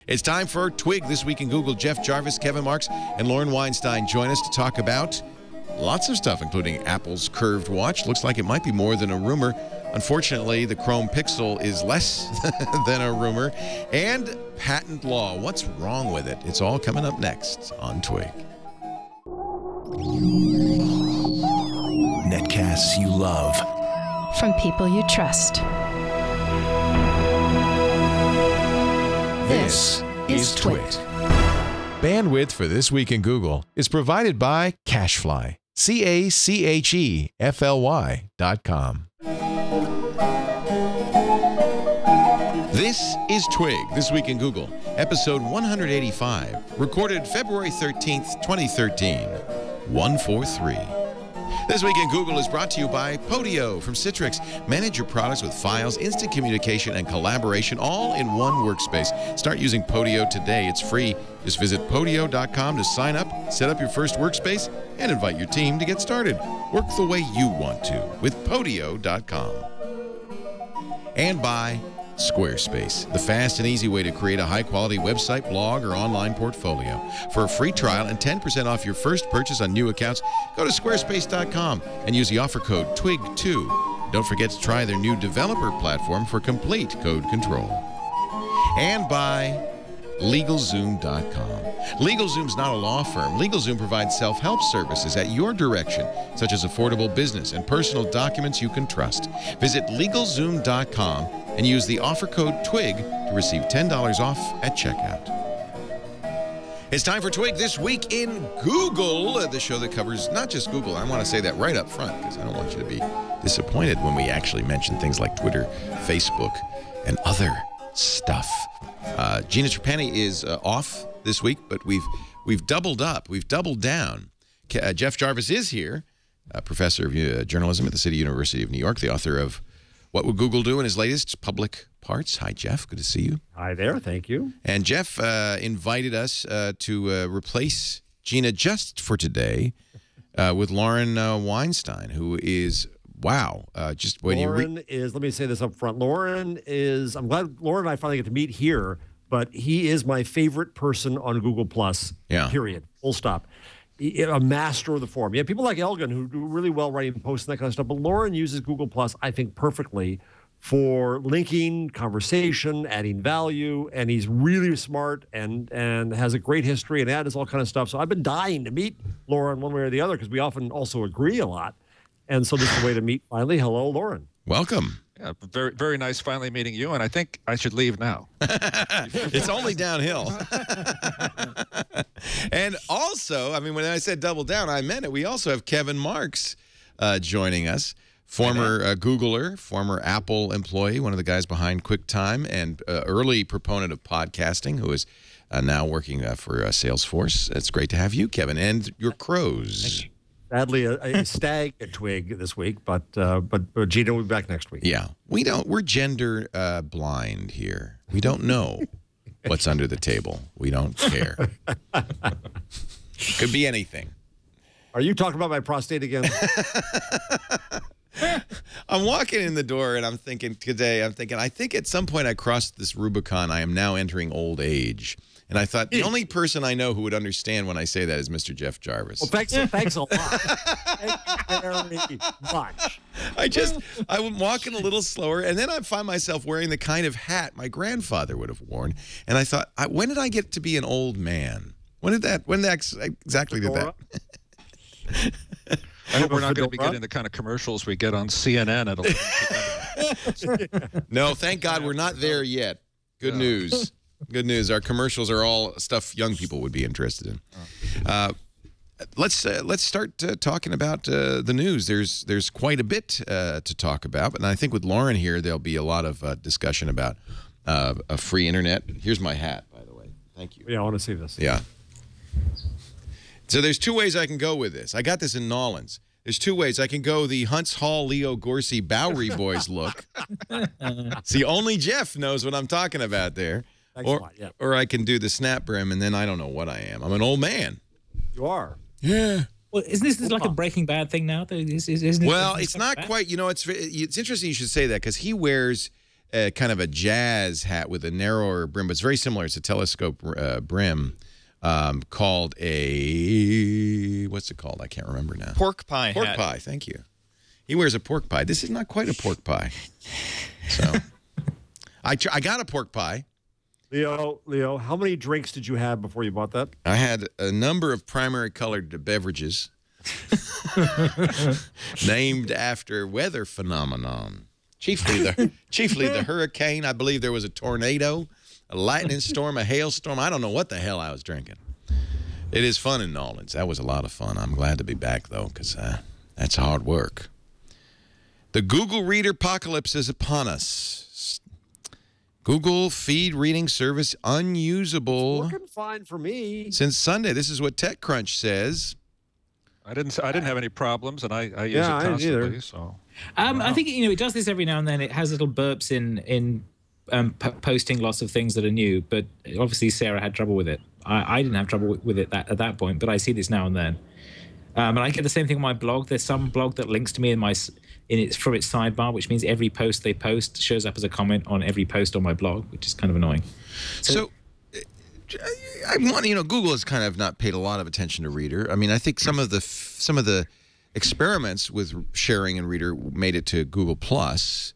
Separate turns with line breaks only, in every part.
It's time for Twig This Week in Google. Jeff Jarvis, Kevin Marks, and Lauren Weinstein join us to talk about lots of stuff, including Apple's curved watch. Looks like it might be more than a rumor. Unfortunately, the Chrome Pixel is less than a rumor. And patent law. What's wrong with it? It's all coming up next on Twig.
Netcasts you love.
From people you trust.
This is Twig.
Bandwidth for This Week in Google is provided by CacheFly. CacheFly.com. This is Twig, This Week in Google, episode 185, recorded February 13th, 2013, 143. This Week in Google is brought to you by Podio from Citrix. Manage your products with files, instant communication, and collaboration all in one workspace. Start using Podio today. It's free. Just visit Podio.com to sign up, set up your first workspace, and invite your team to get started. Work the way you want to with Podio.com. And by Squarespace, the fast and easy way to create a high-quality website, blog, or online portfolio. For a free trial and 10% off your first purchase on new accounts, go to squarespace.com and use the offer code TWIG2. Don't forget to try their new developer platform for complete code control. And by LegalZoom.com. LegalZoom's not a law firm. LegalZoom provides self-help services at your direction, such as affordable business and personal documents you can trust. Visit LegalZoom.com and use the offer code TWIG to receive $10 off at checkout. It's time for Twig This Week in Google, the show that covers not just Google. I want to say that right up front because I don't want you to be disappointed when we actually mention things like Twitter, Facebook, and other stuff. Gina Trapani is off this week, but we've doubled up. We've doubled down. Jeff Jarvis is here, professor of journalism at the City University of New York, the author of What Would Google Do in his latest Public Parts. Hi, Jeff. Good to see you.
Hi there. Thank you.
And Jeff invited us to replace Gina just for today with Lauren Weinstein, who is, wow. Just when
Lauren is, let me say this up front. Lauren is, I'm glad Lauren and I finally get to meet here, but he is my favorite person on Google+, period, full stop. A master of the form. Yeah, people like Elgin who do really well writing posts and that kind of stuff, but Lauren uses Google+, I think, perfectly for linking, conversation, adding value, and he's really smart and has a great history and adds all kind of stuff. So I've been dying to meet Lauren one way or the other because we often also agree a lot. And so this is a way to meet finally. Hello, Lauren.
Welcome.
Yeah, very, very nice finally meeting you, and I think I should leave now.
It's only downhill. And also, I mean, when I said double down, I meant it. We also have Kevin Marks joining us, former Googler, former Apple employee, one of the guys behind QuickTime, and early proponent of podcasting, who is now working for Salesforce. It's great to have you, Kevin, and your crows.
Thank you. Sadly, a stag at Twig this week, but Gina will be back next week.
Yeah, we're gender blind here. We don't know what's under the table. We don't care. Could be anything.
Are you talking about my prostate again?
I'm walking in the door and I'm thinking today, I think at some point I crossed this Rubicon. I am now entering old age. And I thought the only person I know who would understand when I say that is Mr. Jeff Jarvis.
Well, thanks a lot. Thank you very much.
I'm walking a little slower, and then I find myself wearing the kind of hat my grandfather would have worn. And I thought, when did I get to be an old man? When exactly did that?
I hope we're not going to be getting the kind of commercials we get on CNN at
No, thank God we're not there yet. Good news. Good news. Our commercials are all stuff young people would be interested in. Let's start talking about the news. There's quite a bit to talk about, and I think with Lauren here, there'll be a lot of discussion about a free internet. Here's my hat, by the way. Thank you.
Yeah, I want to see this.
Yeah. So there's two ways I can go with this. I got this in Nolans. There's two ways. I can go the Hunts Hall, Leo Gorsey, Bowery Boys look. See, only Jeff knows what I'm talking about there. Or I can do the snap brim, and then I don't know what I am. I'm an old man.
You are.
Yeah.
Well, isn't this like a Breaking Bad thing now?
Well, it's not quite. You know, it's interesting you should say that because he wears kind of a jazz hat with a narrower brim, but it's very similar. It's a telescope brim called a, what's it called? I can't remember now.
Pork pie hat.
Pork pie, thank you. He wears a pork pie. This is not quite a pork pie. So I got a pork pie.
Leo, how many drinks did you have before you bought that?
I had a number of primary colored beverages named after weather phenomenon. Chiefly the hurricane. I believe there was a tornado, a lightning storm, a hailstorm. I don't know what the hell I was drinking. It is fun in New Orleans. That was a lot of fun. I'm glad to be back, though, because that's hard work. The Google Reader apocalypse is upon us. Google feed reading service unusable.
It's working fine for me
Since Sunday. This is what TechCrunch says.
I didn't have any problems, and I use it constantly. So
I think it does this every now and then. It has little burps in posting lots of things that are new, but obviously Sarah had trouble with it. I didn't have trouble with it at that point, but I see this now and then. And I get the same thing on my blog. There's some blog that links to me from its sidebar, which means every post they post shows up as a comment on every post on my blog, which is kind of annoying.
So I want, Google has kind of not paid a lot of attention to Reader. I mean, I think some of the experiments with sharing in Reader made it to Google Plus.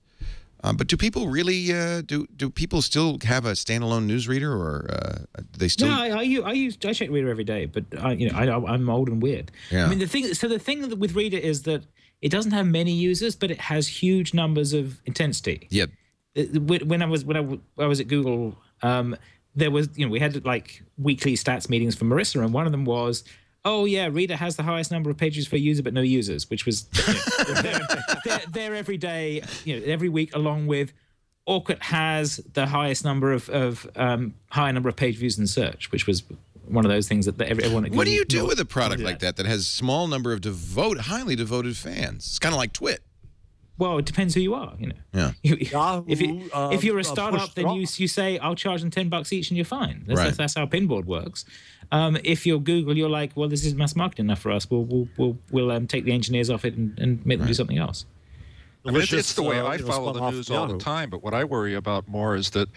But do people really do people still have a standalone newsreader, or they still?
No, I check Reader every day, but I'm old and weird.
Yeah.
I mean, the thing with Reader is that it doesn't have many users, but it has huge numbers of intensity.
Yeah.
When I was at Google, there was we had like weekly stats meetings for Marissa, and one of them was, oh yeah, Reader has the highest number of pages per user, but no users, which was they're every day, every week, along with Orkut has the highest number of higher number of page views in search, which was one of those things that everyone.
What do you do with a product like that has a small number of highly devoted fans? It's kind of like Twit.
Well, it depends who you are,
Yeah.
If you're a startup, then you say, I'll charge them $10 each and you're fine. That's how Pinboard works. If you're Google, you're like, well, this is mass market enough for us. We'll take the engineers off it and make them do something else.
I mean, it's the way I follow the news all the time, but what I worry about more is that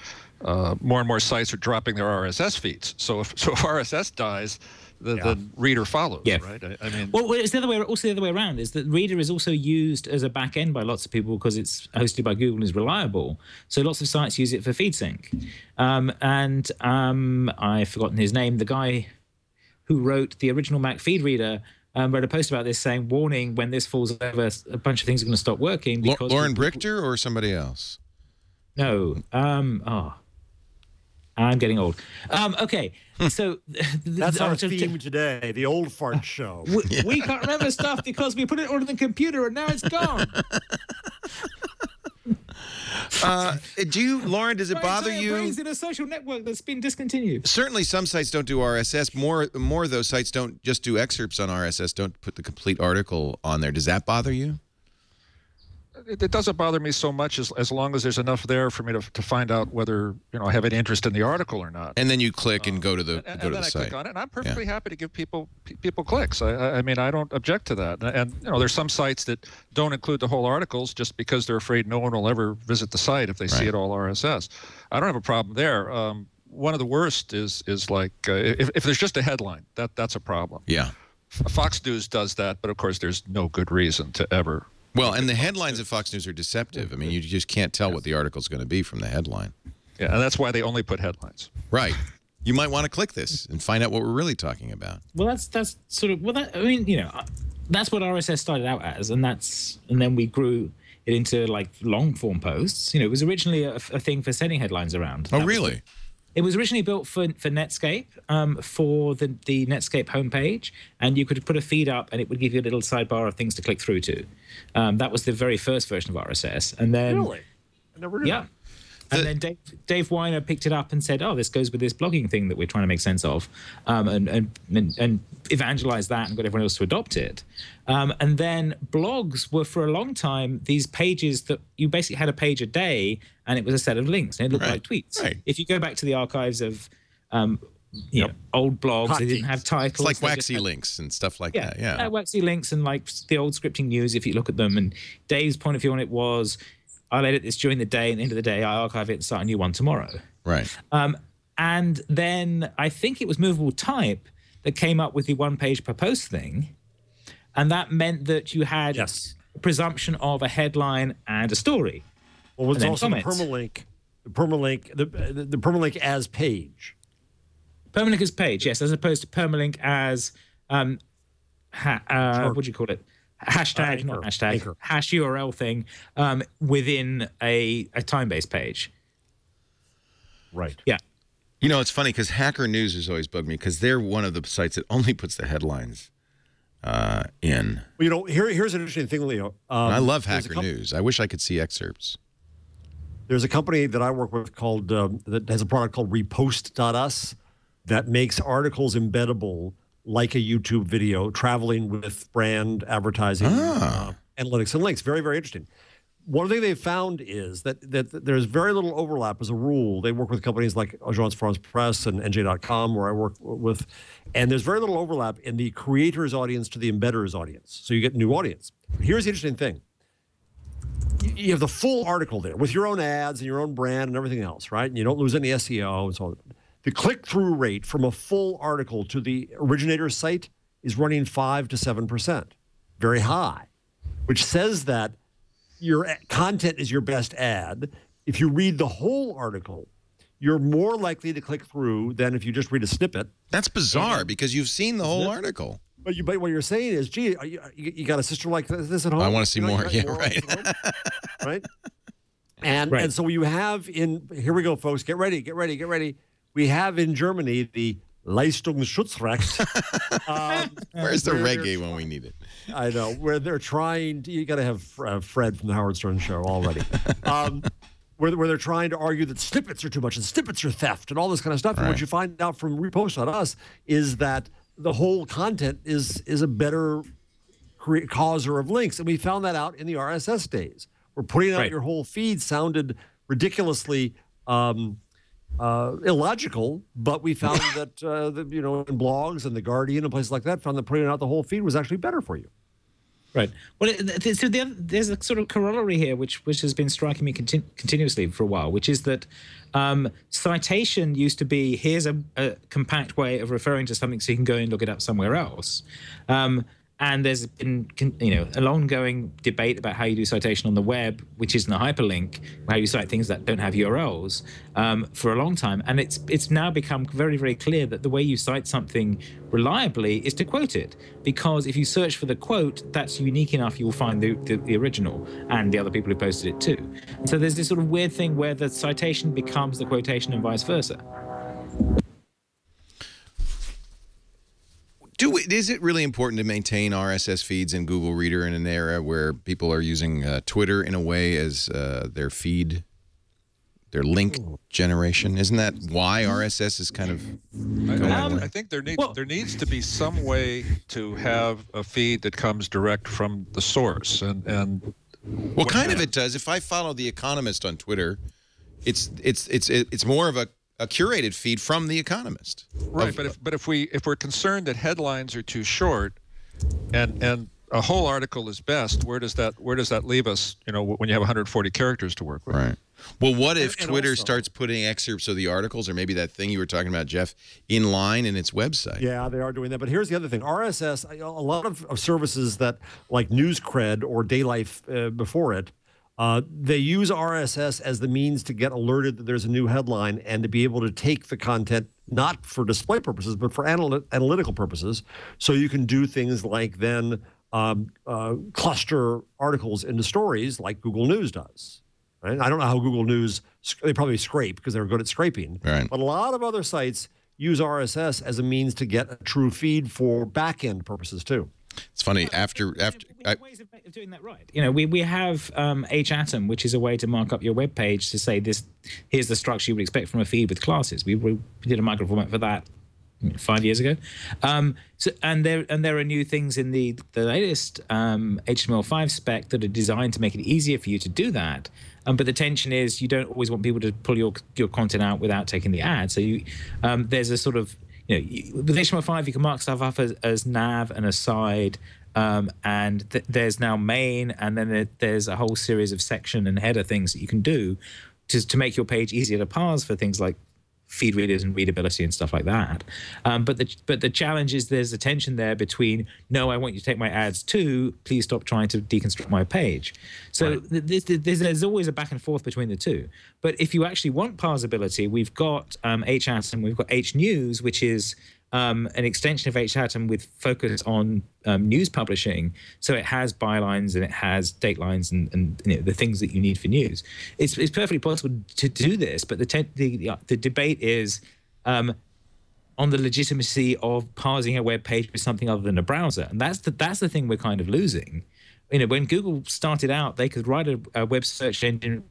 more and more sites are dropping their RSS feeds. So if RSS dies, the Reader follows, right? I mean,
well, it's the other way. Also, the other way around is that Reader is also used as a back end by lots of people because it's hosted by Google and is reliable. So lots of sites use it for feed sync. I've forgotten his name. The guy who wrote the original Mac feed reader wrote a post about this saying, warning, when this falls over, a bunch of things are going to stop working. Because
Lauren Brichter or somebody else?
No. I'm getting old. Okay, so
that's our theme today, the old fart show.
We can't remember stuff because we put it on the computer and now it's gone.
Lauren, does it bother you?
Brains in a social network that's been discontinued.
Certainly some sites don't do RSS. More of those sites don't just do excerpts on RSS, don't put the complete article on there. Does that bother you?
It doesn't bother me so much as long as there's enough there for me to find out whether I have an interest in the article or not.
And then you click and go to the
and
go to
then
the
I
site.
click on it, and I'm perfectly happy to give people clicks. I mean, I don't object to that. And there's some sites that don't include the whole articles just because they're afraid no one will ever visit the site if they see it all RSS. I don't have a problem there. One of the worst is like if there's just a headline, that's a problem.
Yeah.
Fox News does that, but of course there's no good reason to ever.
Well, and the headlines of Fox News are deceptive. I mean, you just can't tell what the article's going to be from the headline.
Yeah, and that's why they only put headlines.
Right. You might want to click this and find out what we're really talking about.
Well, that's sort of that's what RSS started out as, and then we grew it into like long form posts. It was originally a thing for sending headlines around.
Oh, really?
It was originally built for Netscape, for the Netscape homepage, and you could put a feed up, and it would give you a little sidebar of things to click through to. That was the very first version of RSS, and then
really, I never knew that.
And then Dave Weiner picked it up and said, "Oh, this goes with this blogging thing that we're trying to make sense of," and evangelized that and got everyone else to adopt it. And then blogs were for a long time these pages that you basically had a page a day, and it was a set of links, and it looked like tweets.
Right.
If you go back to the archives of old blogs, they didn't have titles.
It's like waxy links and stuff like that. Yeah,
waxy links and like the old scripting news. If you look at them, and Dave's point of view on it was, I'll edit this during the day, and at the end of the day, I archive it and start a new one tomorrow.
Right.
And then I think it was Movable Type that came up with the 1 page per post thing. And that meant that you had a presumption of a headline and a story.
Well, it's also the permalink as page.
Permalink as page, yes, as opposed to permalink as, what do you call it? Hashtag, not hashtag, anchor. Hash URL thing within a time-based page.
Right.
Yeah.
You know, it's funny because Hacker News has always bugged me because they're one of the sites that only puts the headlines in.
Well, you know, here's an interesting thing, Leo.
I love Hacker News. I wish I could see excerpts.
There's a company that I work with called that has a product called Repost.us that makes articles embeddable like a YouTube video, traveling with brand advertising, analytics, and links. Very, very interesting. One thing they've found is that there's very little overlap as a rule. They work with companies like Agence France Presse and NJ.com, where I work with, and there's very little overlap in the creator's audience to the embedder's audience. So you get a new audience. Here's the interesting thing. You have the full article there with your own ads and your own brand and everything else, right? And you don't lose any SEO and so on. The click-through rate from a full article to the originator's site is running 5 to 7%, very high, which says that your content is your best ad. If you read the whole article, you're more likely to click through than if you just read a snippet.
That's bizarre because you've seen the whole article.
But what you're saying is, gee, you got a sister like this at home?
I want to see more. Yeah, right.
Right? And so you have here we go, folks. Get ready. We have in Germany the Leistungsschutzrecht.
Where's the reggae when we need it?
I know, where they're trying to, you got to have Fred from the Howard Stern show already. Where they're trying to argue that snippets are too much and snippets are theft and all this kind of stuff. Right. And what you find out from Repost.us is that the whole content is a better causer of links. And we found that out in the RSS days, where putting out your whole feed sounded ridiculously illogical, but we found that in blogs and The Guardian and places like that, found that putting out the whole feed was actually better for you.
Right. Well, so there's a sort of corollary here, which has been striking me continuously for a while, which is that citation used to be, here's a compact way of referring to something so you can go and look it up somewhere else. And there's been, an ongoing debate about how you do citation on the web, which isn't a hyperlink, how you cite things that don't have URLs for a long time. And it's now become very, very clear that the way you cite something reliably is to quote it. Because if you search for the quote, that's unique enough, you'll find the original and the other people who posted it too. And so there's this sort of weird thing where the citation becomes the quotation and vice versa.
Is it really important to maintain RSS feeds in Google Reader in an era where people are using Twitter in a way as their feed, their link generation? Isn't that why RSS is kind of
I think there needs to be some way to have a feed that comes direct from the source. And
well, kind of it does. If I follow The Economist on Twitter, it's more of a curated feed from The Economist.
Right, but if we're concerned that headlines are too short, and a whole article is best, where does that leave us? When you have 140 characters to work with.
Right. Well, what if Twitter starts putting excerpts of the articles, or maybe that thing you were talking about, Jeff, in line in its website?
Yeah, they are doing that. But here's the other thing: RSS, a lot of services that like NewsCred or Daylife before it. They use RSS as the means to get alerted that there's a new headline and to be able to take the content, not for display purposes, but for analytical purposes. So you can do things like then cluster articles into stories like Google News does. Right? I don't know how Google News, they probably scrape because they're good at scraping.
Right.
But a lot of other sites use RSS as a means to get a true feed for back-end purposes too.
It's funny, after
ways of doing that right. We have HATOM, which is a way to mark up your web page to say here's the structure you would expect from a feed with classes. We did a microformat for that 5 years ago. And there are new things in the latest HTML5 spec that are designed to make it easier for you to do that. But the tension is you don't always want people to pull your content out without taking the ad. So there's a sort of with HTML5, you can mark stuff up as nav and aside. And there's now main, and then there's a whole series of section and header things that you can do to make your page easier to parse for things like feed readers and readability and stuff like that. But the challenge is there's a tension there between, no, I want you to take my ads too, please stop trying to deconstruct my page. So there's always a back and forth between the two. But if you actually want parsability, we've got HATOM, we've got HNews, which is an extension of HATOM with focus on news publishing. So it has bylines and it has datelines and the things that you need for news. It's perfectly possible to do this, but the debate is on the legitimacy of parsing a web page with something other than a browser, and that's the thing we're kind of losing. When Google started out, they could write a web search engine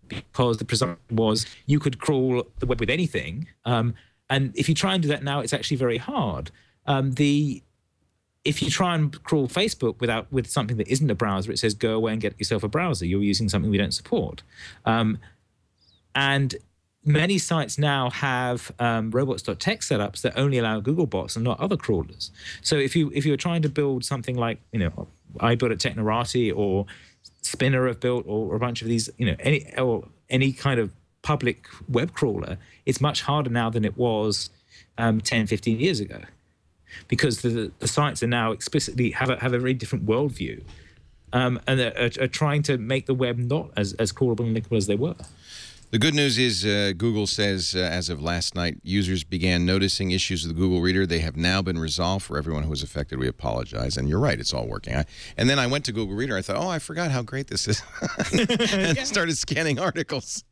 because the presumption was you could crawl the web with anything. And if you try and do that now, it's actually very hard. If you try and crawl Facebook with something that isn't a browser, it says go away and get yourself a browser. You're using something we don't support. And many sites now have robots.txt setups that only allow Googlebots and not other crawlers. So if you're trying to build something like I built at Technorati or Spinner have built or a bunch of these any kind of public web crawler, it's much harder now than it was 10, 15 years ago, because the sites are now explicitly have a very different worldview, and are trying to make the web not as crawlable and linkable as they were.
The good news is Google says as of last night, users began noticing issues with the Google Reader. They have now been resolved. For everyone who was affected, we apologize. And you're right, it's all working. And then I went to Google Reader. I thought, oh, I forgot how great this is. And started scanning articles.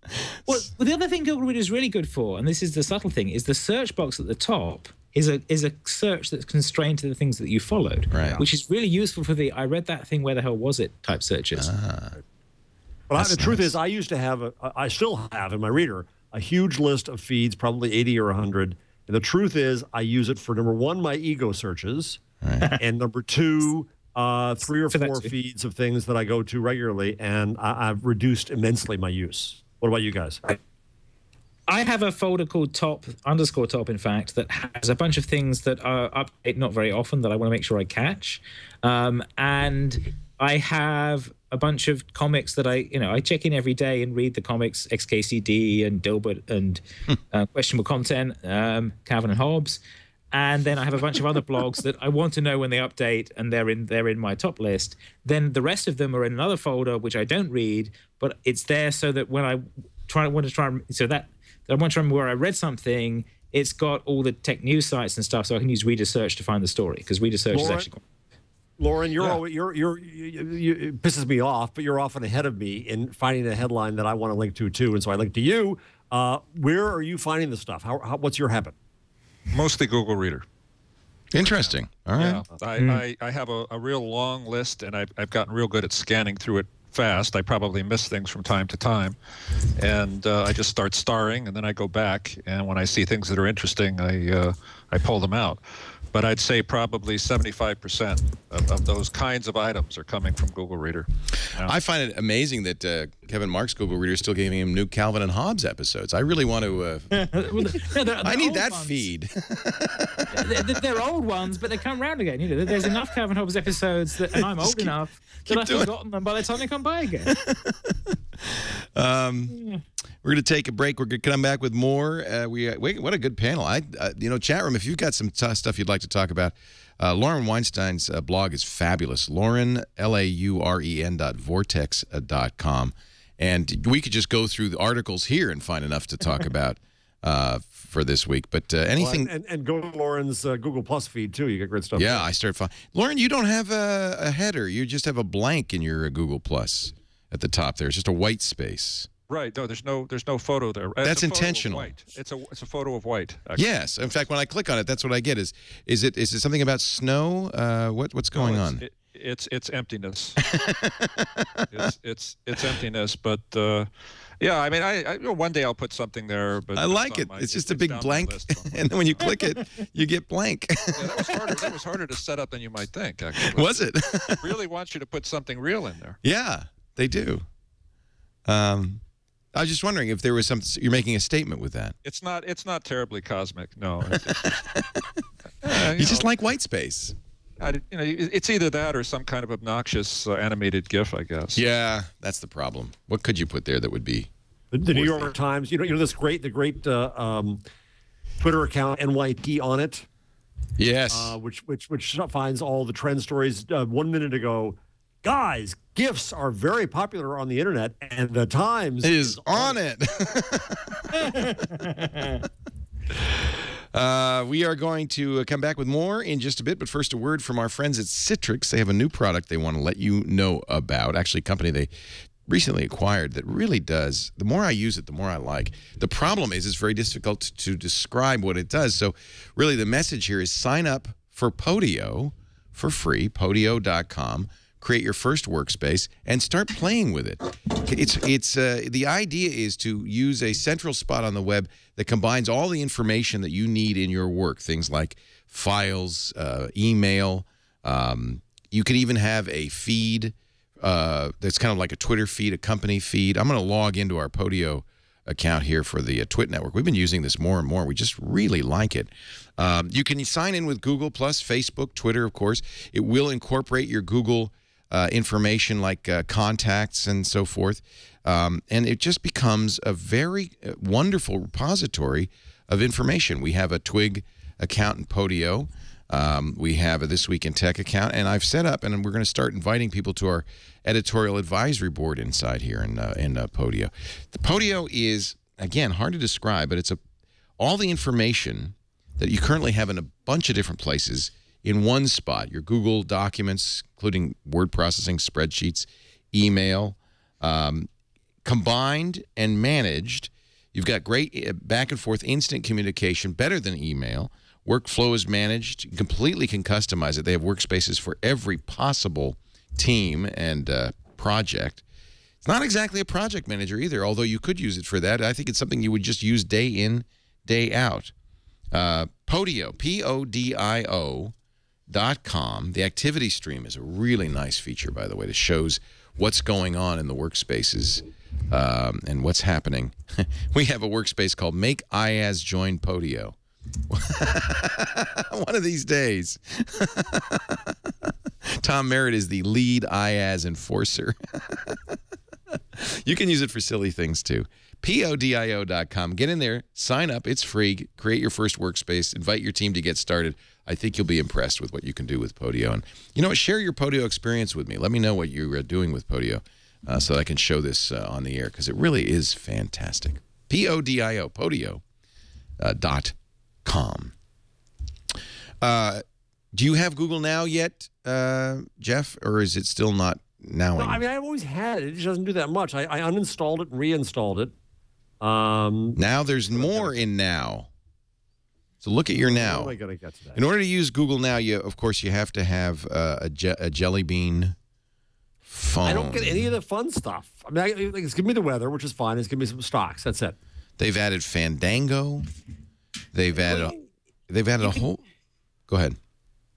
Well, the other thing Google Reader is really good for, and this is the subtle thing, is the search box at the top is a search that's constrained to the things that you followed,
right,
which is really useful for the I read that thing, where the hell was it type searches.
But the truth is, I used to have, I still have in my reader, a huge list of feeds, probably 80 or 100. And the truth is, I use it for, number one, my ego searches, and number two, 3 or 4 feeds of things that I go to regularly, and I've reduced immensely my use. What about you guys?
I have a folder called _top, in fact, that has a bunch of things that are update not very often that I want to make sure I catch. And I have a bunch of comics that I check in every day and read the comics, XKCD and Dilbert and Questionable Content, Calvin and Hobbes. And then I have a bunch of other blogs that I want to know when they update, and they're in my top list. Then the rest of them are in another folder which I don't read, but it's there so that when I want to remember where I read something, it's got all the tech news sites and stuff, so I can use Reader Search to find the story, because Reader Search is actually quite.
Lauren, you it pisses me off, but you're often ahead of me in finding a headline that I want to link to too, and so I link to you. Where are you finding the stuff? What's your habit?
Mostly Google Reader.
Interesting. All right.
Yeah, I have a real long list, and I've gotten real good at scanning through it fast. I probably miss things from time to time, and I just start starring, and then I go back, and when I see things that are interesting, I pull them out. But I'd say probably 75% of those kinds of items are coming from Google Reader. Yeah.
I find it amazing that Kevin Mark's Google Reader is still giving him new Calvin and Hobbes episodes. I really want to... I need that feed.
They're old ones, but they come round again. There's enough Calvin and Hobbes episodes, and I'm old enough that I've forgotten them by the time they come by again.
We're going to take a break. We're going to come back with more. What a good panel. Chat room, if you've got some stuff you'd like to talk about, Lauren Weinstein's blog is fabulous. Lauren, LAUREN.vortex.com. And we could just go through the articles here and find enough to talk about for this week. But anything...
Well, and go to Lauren's Google Plus feed, too. You get great stuff.
Yeah,
there.
I started finding... Lauren, you don't have a header. You just have a blank in your Google Plus at the top there. It's just a white space.
Right. No, there's no photo there.
That's intentional.
It's a photo of white. Actually.
Yes. In fact, when I click on it, that's what I get. Is it something about snow? What's going on?
It's emptiness. it's emptiness. But yeah, I mean, one day I'll put something there. But
I like it. It's just a big blank, and then when you click it, you get blank.
Yeah, that was harder to set up than you might think. Actually,
was it?
Really want you to put something real in there.
Yeah, they do. I was just wondering if there was some. You're making a statement with that.
It's not terribly cosmic. No.
You just like white space.
It's either that or some kind of obnoxious animated GIF, I guess.
Yeah, that's the problem. What could you put there that would be?
The New York Times. You know the great Twitter account NYT on it.
Yes.
Which finds all the trend stories. 1 minute ago, guys, GIFs are very popular on the internet, and the Times
is on it. We are going to come back with more in just a bit, but first a word from our friends at Citrix. They have a new product they want to let you know about. Actually, a company they recently acquired that really does. The more I use it, the more I like. The problem is it's very difficult to describe what it does. So really the message here is sign up for Podio for free, podio.com. Create your first workspace and start playing with it. The idea is to use a central spot on the web that combines all the information that you need in your work, things like files, email. You could even have a feed that's kind of like a Twitter feed, a company feed. I'm going to log into our Podio account here for the Twit Network. We've been using this more and more. We just really like it. You can sign in with Google+, Facebook, Twitter, of course. It will incorporate your Google information like contacts and so forth. And it just becomes a very wonderful repository of information. We have a Twig account in Podio. We have a This Week in Tech account. And I've set up, and we're going to start inviting people to our editorial advisory board inside here in Podio. The Podio is, again, hard to describe, but it's all the information that you currently have in a bunch of different places in one spot. Your Google documents, including word processing, spreadsheets, email, combined and managed. You've got great back and forth instant communication, better than email. Workflow is managed. You completely can customize it. They have workspaces for every possible team and project. It's not exactly a project manager either, although you could use it for that. I think it's something you would just use day in, day out. Podio, Podio.com. The activity stream is a really nice feature, by the way, that shows what's going on in the workspaces and what's happening. We have a workspace called Make IaaS Join Podio. One of these days. Tom Merritt is the lead IaaS enforcer. You can use it for silly things, too. Podio.com. Get in there, sign up. It's free. Create your first workspace. Invite your team to get started. I think you'll be impressed with what you can do with Podio. And you know what? Share your Podio experience with me. Let me know what you're doing with Podio so I can show this on the air, because it really is fantastic. Podio, Podio.com. Do you have Google Now yet, Jeff, or is it still not now?
No, I mean, I've always had it. It just doesn't do that much. I uninstalled it and reinstalled it.
Now there's more in Now. So look at your Now.
How am I going to get to that?
In order to use Google Now, of course, you have to have a Jelly Bean phone.
I don't get any of the fun stuff. I mean, it's giving me the weather, which is fine. It's giving me some stocks. That's it.
They've added Fandango. They've added a whole. Go ahead.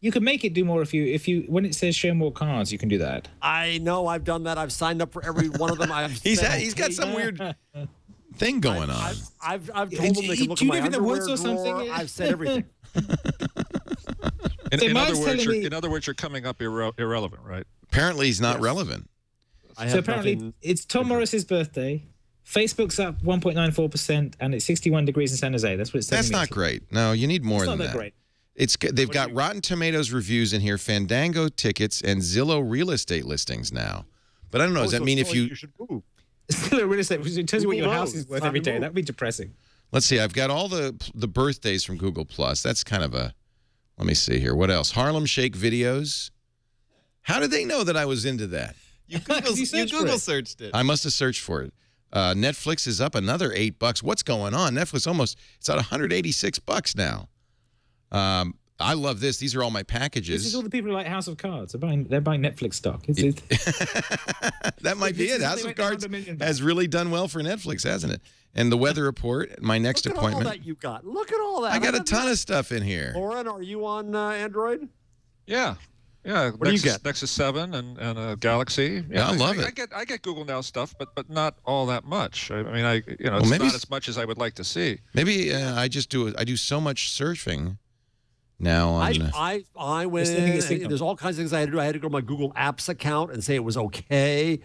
You can make it do more if you when it says show more cards, you can do that.
I know. I've done that. I've signed up for every one of them.
He's got some weird thing going on.
I've told them they can look at my underwear drawer.
Something?
I've said everything.
In other words, you're coming up irrelevant, right?
Apparently, he's not relevant.
So apparently, it's Tom Morris's birthday. Facebook's up 1.94%, and it's 61 degrees in San Jose. That's what it's telling me.
That's not great. No, you need more than that. It's not that great. They've got Rotten Tomatoes reviews in here, Fandango tickets, and Zillow real estate listings now. But I don't know. Does that mean if you
should move?
Zillow real estate, it tells you what your house is worth every day. That'd be depressing.
Let's see. I've got all the birthdays from Google+. That's kind of a. Let me see here. What else? Harlem Shake videos. How did they know that I was into that?
You Google searched it.
I must have searched for it. Netflix is up another $8. What's going on? Netflix it's at $186 now. I love this. These are all my packages.
This is all the people who like House of Cards. They're buying Netflix stock.
That might be it. House of Cards has really done well for Netflix, hasn't it? And the weather report, my next appointment.
Look at all that you got. Look at all that.
I got a ton of stuff in here.
Lauren, are you on Android?
Yeah. Yeah,
what do you get?
Nexus 7 and a Galaxy.
Yeah, I love it.
I get Google Now stuff, but not all that much. I mean,
Well,
it's
maybe
not as much as I would like to see.
Maybe I do so much surfing now on.
I went in. There's all kinds of things I had to do. I had to go to my Google Apps account and say it was okay.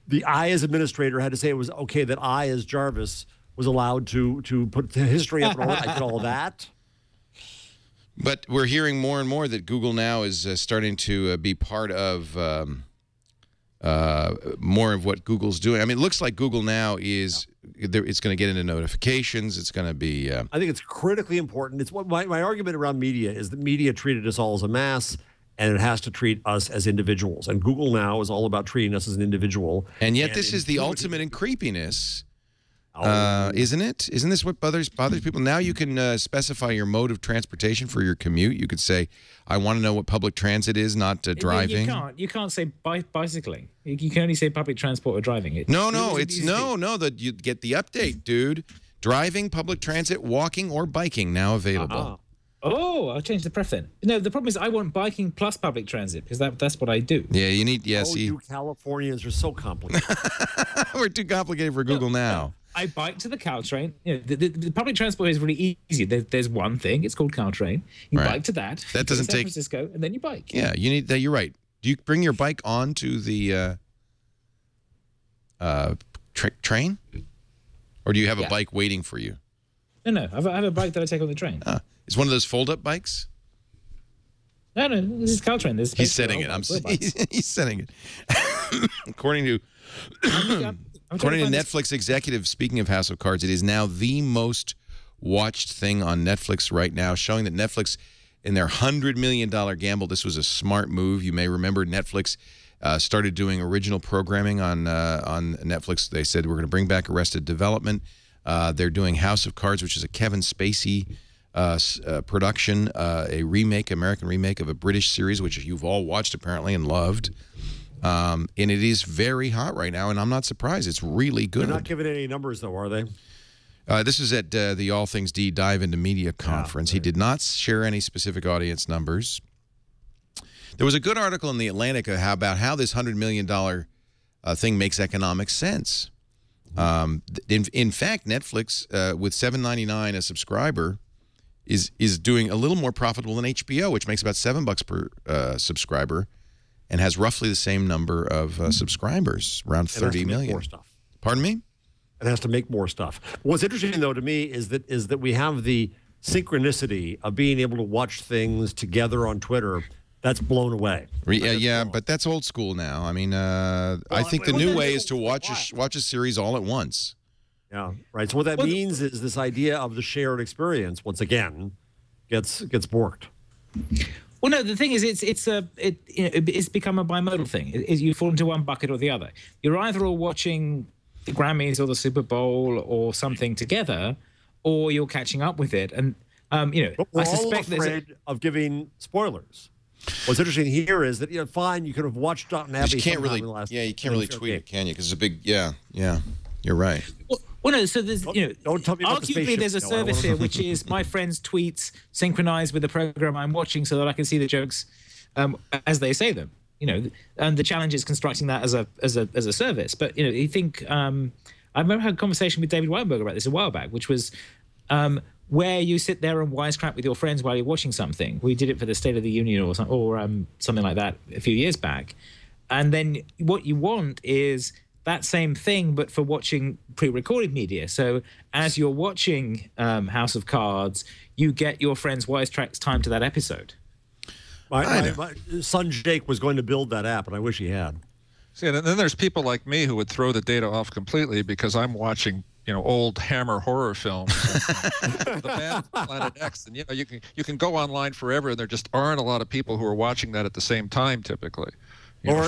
The I, as administrator, had to say it was okay that I, as Jarvis, was allowed to put the history up and all that. I did all that.
But we're hearing more and more that Google Now is starting to be part of more of what Google's doing. I mean, it looks like Google Now is it's going to get into notifications. It's going to be.
I think it's critically important. It's what my argument around media is that media treated us all as a mass, and it has to treat us as individuals. And Google Now is all about treating us as an individual.
And yet, this is the ultimate in creepiness. Isn't it? Isn't this what bothers people? Now you can specify your mode of transportation for your commute. You could say, "I want to know what public transit is, not driving."
You can't say bicycling. You can only say public transport or driving.
No. That you get the update, dude. Driving, public transit, walking, or biking now available.
Oh, I'll change the preference. No, the problem is I want biking plus public transit because that's what I do.
Yeah, you need. Yeah,
see, you Californians are so complicated.
We're too complicated for Google Now.
I bike to the Caltrain. You know, the public transport is really easy. There's one thing. It's called Caltrain. You bike to that.
That doesn't take
San Francisco, and then you bike.
Yeah, you need that. You're right. Do you bring your bike onto the train, or do you have a bike waiting for you?
No. I have a bike that I take on the train.
It's one of those fold-up bikes.
No. This is Caltrain.
He's setting it. He's setting it. According to Netflix executive, speaking of House of Cards, it is now the most watched thing on Netflix right now, showing that Netflix, in their $100 million gamble, this was a smart move. You may remember Netflix started doing original programming on Netflix. They said, we're going to bring back Arrested Development. They're doing House of Cards, which is a Kevin Spacey production, a remake, American remake of a British series, which you've all watched apparently and loved. And it is very hot right now, and I'm not surprised. It's really good.
They're not giving any numbers, though, are they?
This is at the All Things D Dive into Media conference. He did not share any specific audience numbers. There was a good article in The Atlantic about how this $100 million thing makes economic sense. In fact, Netflix, with $7.99 a subscriber, is doing a little more profitable than HBO, which makes about $7 per subscriber, and has roughly the same number of subscribers, around 30 million.
More stuff.
Pardon me?
It has to make more stuff. What's interesting, though, to me is that we have the synchronicity of being able to watch things together on Twitter. That's blown away.
Yeah, but that's old school now. I mean, I think the new way is to watch a series all at once.
Yeah, right. So what that means is this idea of the shared experience, once again, gets borked.
Well, no, the thing is, it's become a bimodal thing. You fall into one bucket or the other. You're either all watching the Grammys or the Super Bowl or something together, or you're catching up with it. And but
we're all afraid of giving spoilers. What's interesting here is that fine, you could have watched Downton Abbey.
You can't really, you can't really tweet it, can you? Because it's a big, you're right.
Well, no. So there's,
don't tell me about
arguably there's a service here which is my friends' tweets synchronized with the program I'm watching, so that I can see the jokes as they say them. And the challenge is constructing that as a service. But you think I remember having a conversation with David Weinberg about this a while back, which was where you sit there and wisecrack with your friends while you're watching something. We did it for the State of the Union or something like that a few years back, and then what you want is that same thing, but for watching pre-recorded media. So as you're watching House of Cards, you get your friend's wisecracks timed to that episode.
My son Jake was going to build that app, and I wish he had.
See, and then there's people like me who would throw the data off completely because I'm watching, old Hammer horror films, the band Planet X, and you can go online forever, and there just aren't a lot of people who are watching that at the same time, typically.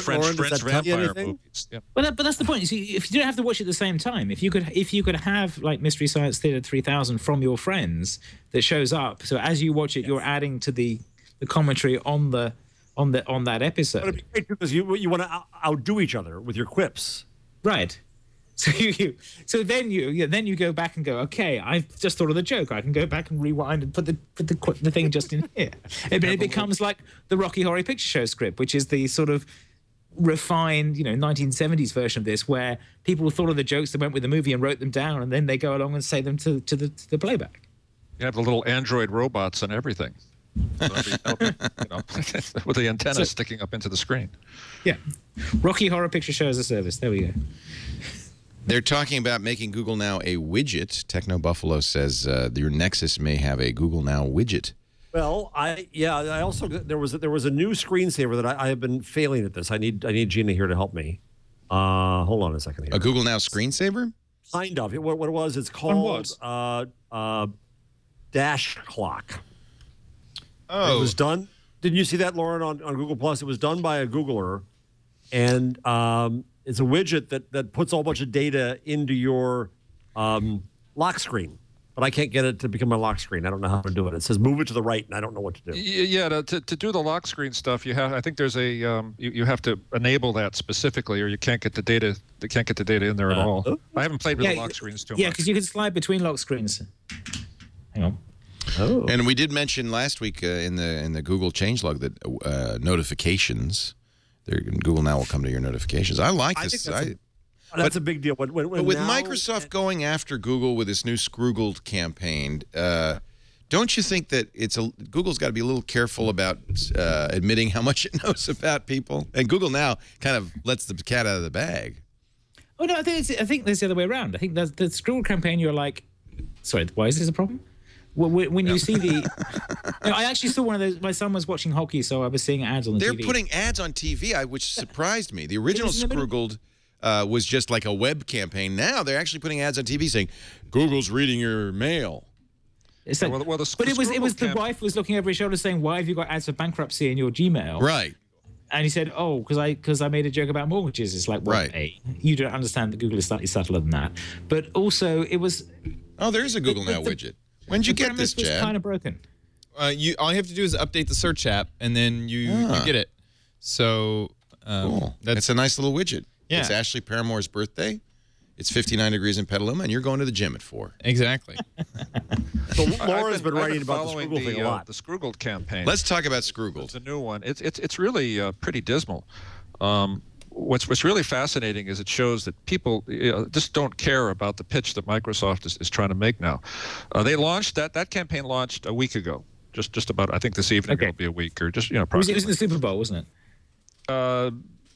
French vampire movies. Yeah.
But that's the point. You see, if you don't have to watch it at the same time, if you could have like Mystery Science Theater 3000 from your friends that shows up, so as you watch it, you're adding to the commentary on that episode.
But it'd be great because you want to outdo each other with your quips,
right? So then you go back and go, okay, I've just thought of the joke. I can go back and rewind and put the thing just in here. It becomes like the Rocky Horror Picture Show script, which is the sort of refined, 1970s version of this, where people thought of the jokes that went with the movie and wrote them down, and then they go along and say them to the playback.
You have the little android robots and everything. With the antenna sticking up into the screen.
Yeah. Rocky Horror Picture Show as a service. There we go.
They're talking about making Google Now a widget. Techno Buffalo says your Nexus may have a Google Now widget.
Well, I also there was a new screensaver that I have been failing at this. I need Gina here to help me. Hold on a second here.
A Google Now screensaver?
Kind of. What it was? It's called Dash Clock.
Oh,
it was done. Didn't you see that, Lauren, on Google Plus? It was done by a Googler, and it's a widget that puts a whole bunch of data into your lock screen. But I can't get it to become my lock screen. I don't know how to do it. It says move it to the right, and I don't know what to do.
Yeah, to do the lock screen stuff, I think there's a you have to enable that specifically, or you can't get the data. They can't get the data in there at all. I haven't played with the lock screens too much.
Yeah, because you can slide between lock screens. Hang on.
Oh. And we did mention last week in the Google changelog that notifications, Google Now will come to your notifications. I like this.
That's a big deal. But
with Microsoft going after Google with this new Scroogled campaign, don't you think that Google's got to be a little careful about admitting how much it knows about people? And Google Now kind of lets the cat out of the bag.
Oh no, I think there's the other way around. I think the Scroogled campaign. You're like, sorry, why is this a problem? When you see I actually saw one of those. My son was watching hockey, so I was seeing ads on the TV.
They're putting ads on TV, which surprised me. The original Scroogled was just like a web campaign. Now they're actually putting ads on TV saying, "Google's reading your mail."
It's like, but it was the wife was looking over his shoulder saying, "Why have you got ads for bankruptcy in your Gmail?"
Right.
And he said, "Oh, because I made a joke about mortgages." It's like, well,
right.
You don't understand that Google is slightly subtler than that. But also, it was.
Oh, there's a Google Now widget. When did you get this, Chad?
The premise was kind of broken.
All you have to do is update the search app, and then you get it. So
cool. That's a nice little widget.
Yeah.
It's Ashley Paramore's birthday. It's 59 degrees in Petaluma, and you're going to the gym at 4.
Exactly.
So Laura's been writing about the Scroogled thing a lot.
The Scroogled campaign.
Let's talk about Scroogled.
It's a new one. It's really pretty dismal. What's really fascinating is it shows that people just don't care about the pitch that Microsoft is trying to make now. They launched that campaign launched a week ago, just about. I think this evening it'll be a week, or just probably.
It was in the Super Bowl, wasn't it?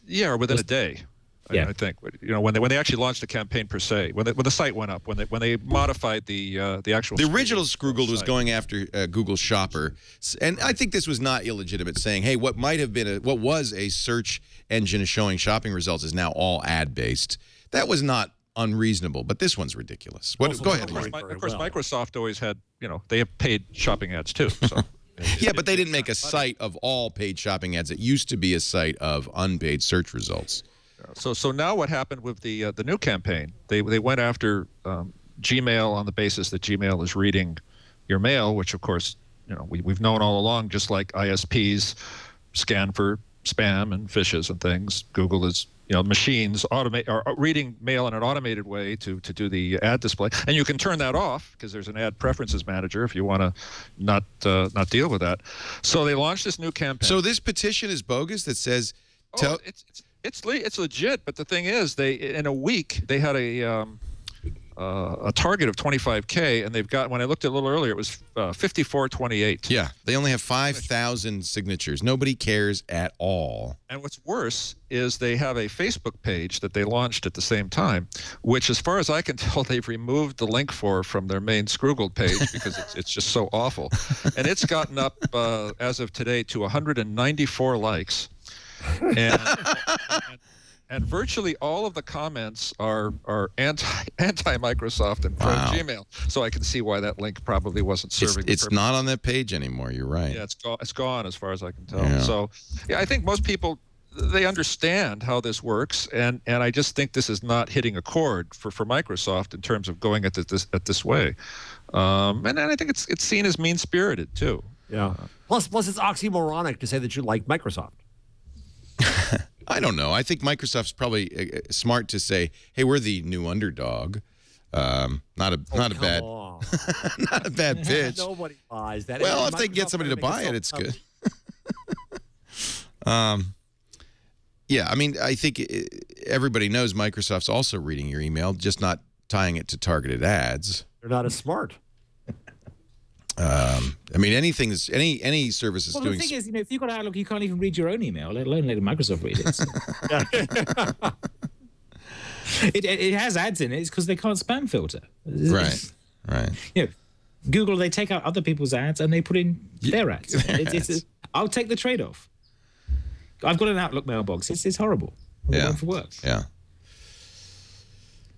Yeah, or within a day. Yeah. I think when they actually launched the campaign per se, when the site went up, when they modified the actual.
The original Scroogled was going after Google Shopper, and I think this was not illegitimate. Saying, hey, what was a search engine showing shopping results is now all ad based. That was not unreasonable, but this one's ridiculous. Go ahead, Larry.
Of course, Microsoft always had they have paid shopping ads too. So.
Yeah, but they didn't make a site of all paid shopping ads. It used to be a site of unpaid search results.
So now what happened with the new campaign? They went after Gmail on the basis that Gmail is reading your mail, which of course we've known all along. Just like ISPs scan for spam and phishes and things, Google is machines are reading mail in an automated way to do the ad display, and you can turn that off because there's an ad preferences manager if you want to not deal with that. So they launched this new campaign.
So this petition is bogus that says.
It's legit, but the thing is, in a week they had a target of 25K, and they've got. When I looked at a little earlier, it was 5428.
Yeah, they only have 5,000 signatures. Nobody cares at all.
And what's worse is they have a Facebook page that they launched at the same time, which, as far as I can tell, they've removed the link from their main Scroogled page because it's just so awful, and it's gotten up as of today to 194 likes. And virtually all of the comments are anti-Microsoft and pro-Gmail. So I can see why that link probably wasn't serving.
It's not on that page anymore. You're right.
Yeah, it's gone as far as I can tell. Yeah. So yeah, I think most people they understand how this works, and I just think this is not hitting a chord for Microsoft in terms of going at this way. And I think it's seen as mean-spirited too.
Yeah. Plus it's oxymoronic to say that you like Microsoft.
I don't know. I think Microsoft's probably smart to say, "Hey, we're the new underdog." Not a bad not a bad pitch.
Nobody buys that.
Well, if they can get somebody to buy it, it's good. Yeah, I mean, I think everybody knows Microsoft's also reading your email, just not tying it to targeted ads.
They're not as smart.
I mean, any service is
well,
doing.
The thing is, if you've got Outlook, you can't even read your own email, let alone let Microsoft read it. So. It has ads in it. It's because they can't spam filter.
Right.
Google, they take out other people's ads and they put in their ads. I'll take the trade-off. I've got an Outlook mailbox. It's horrible.
Yeah.
For work.
Yeah.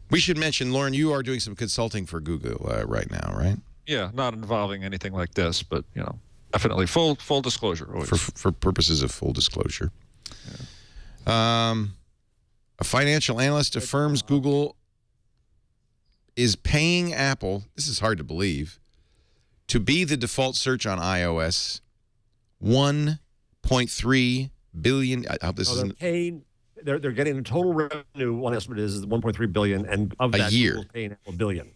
We should mention, Lauren, you are doing some consulting for Google right now, right?
Yeah, not involving anything like this, but definitely full disclosure. Always.
For purposes of full disclosure. Yeah. A financial analyst affirms Google is paying Apple, this is hard to believe, to be the default search on iOS. $1.3 billion. I hope this isn't.
They're getting the total revenue. One estimate is 1.3 billion, and of that, Google's paying Apple $1 billion.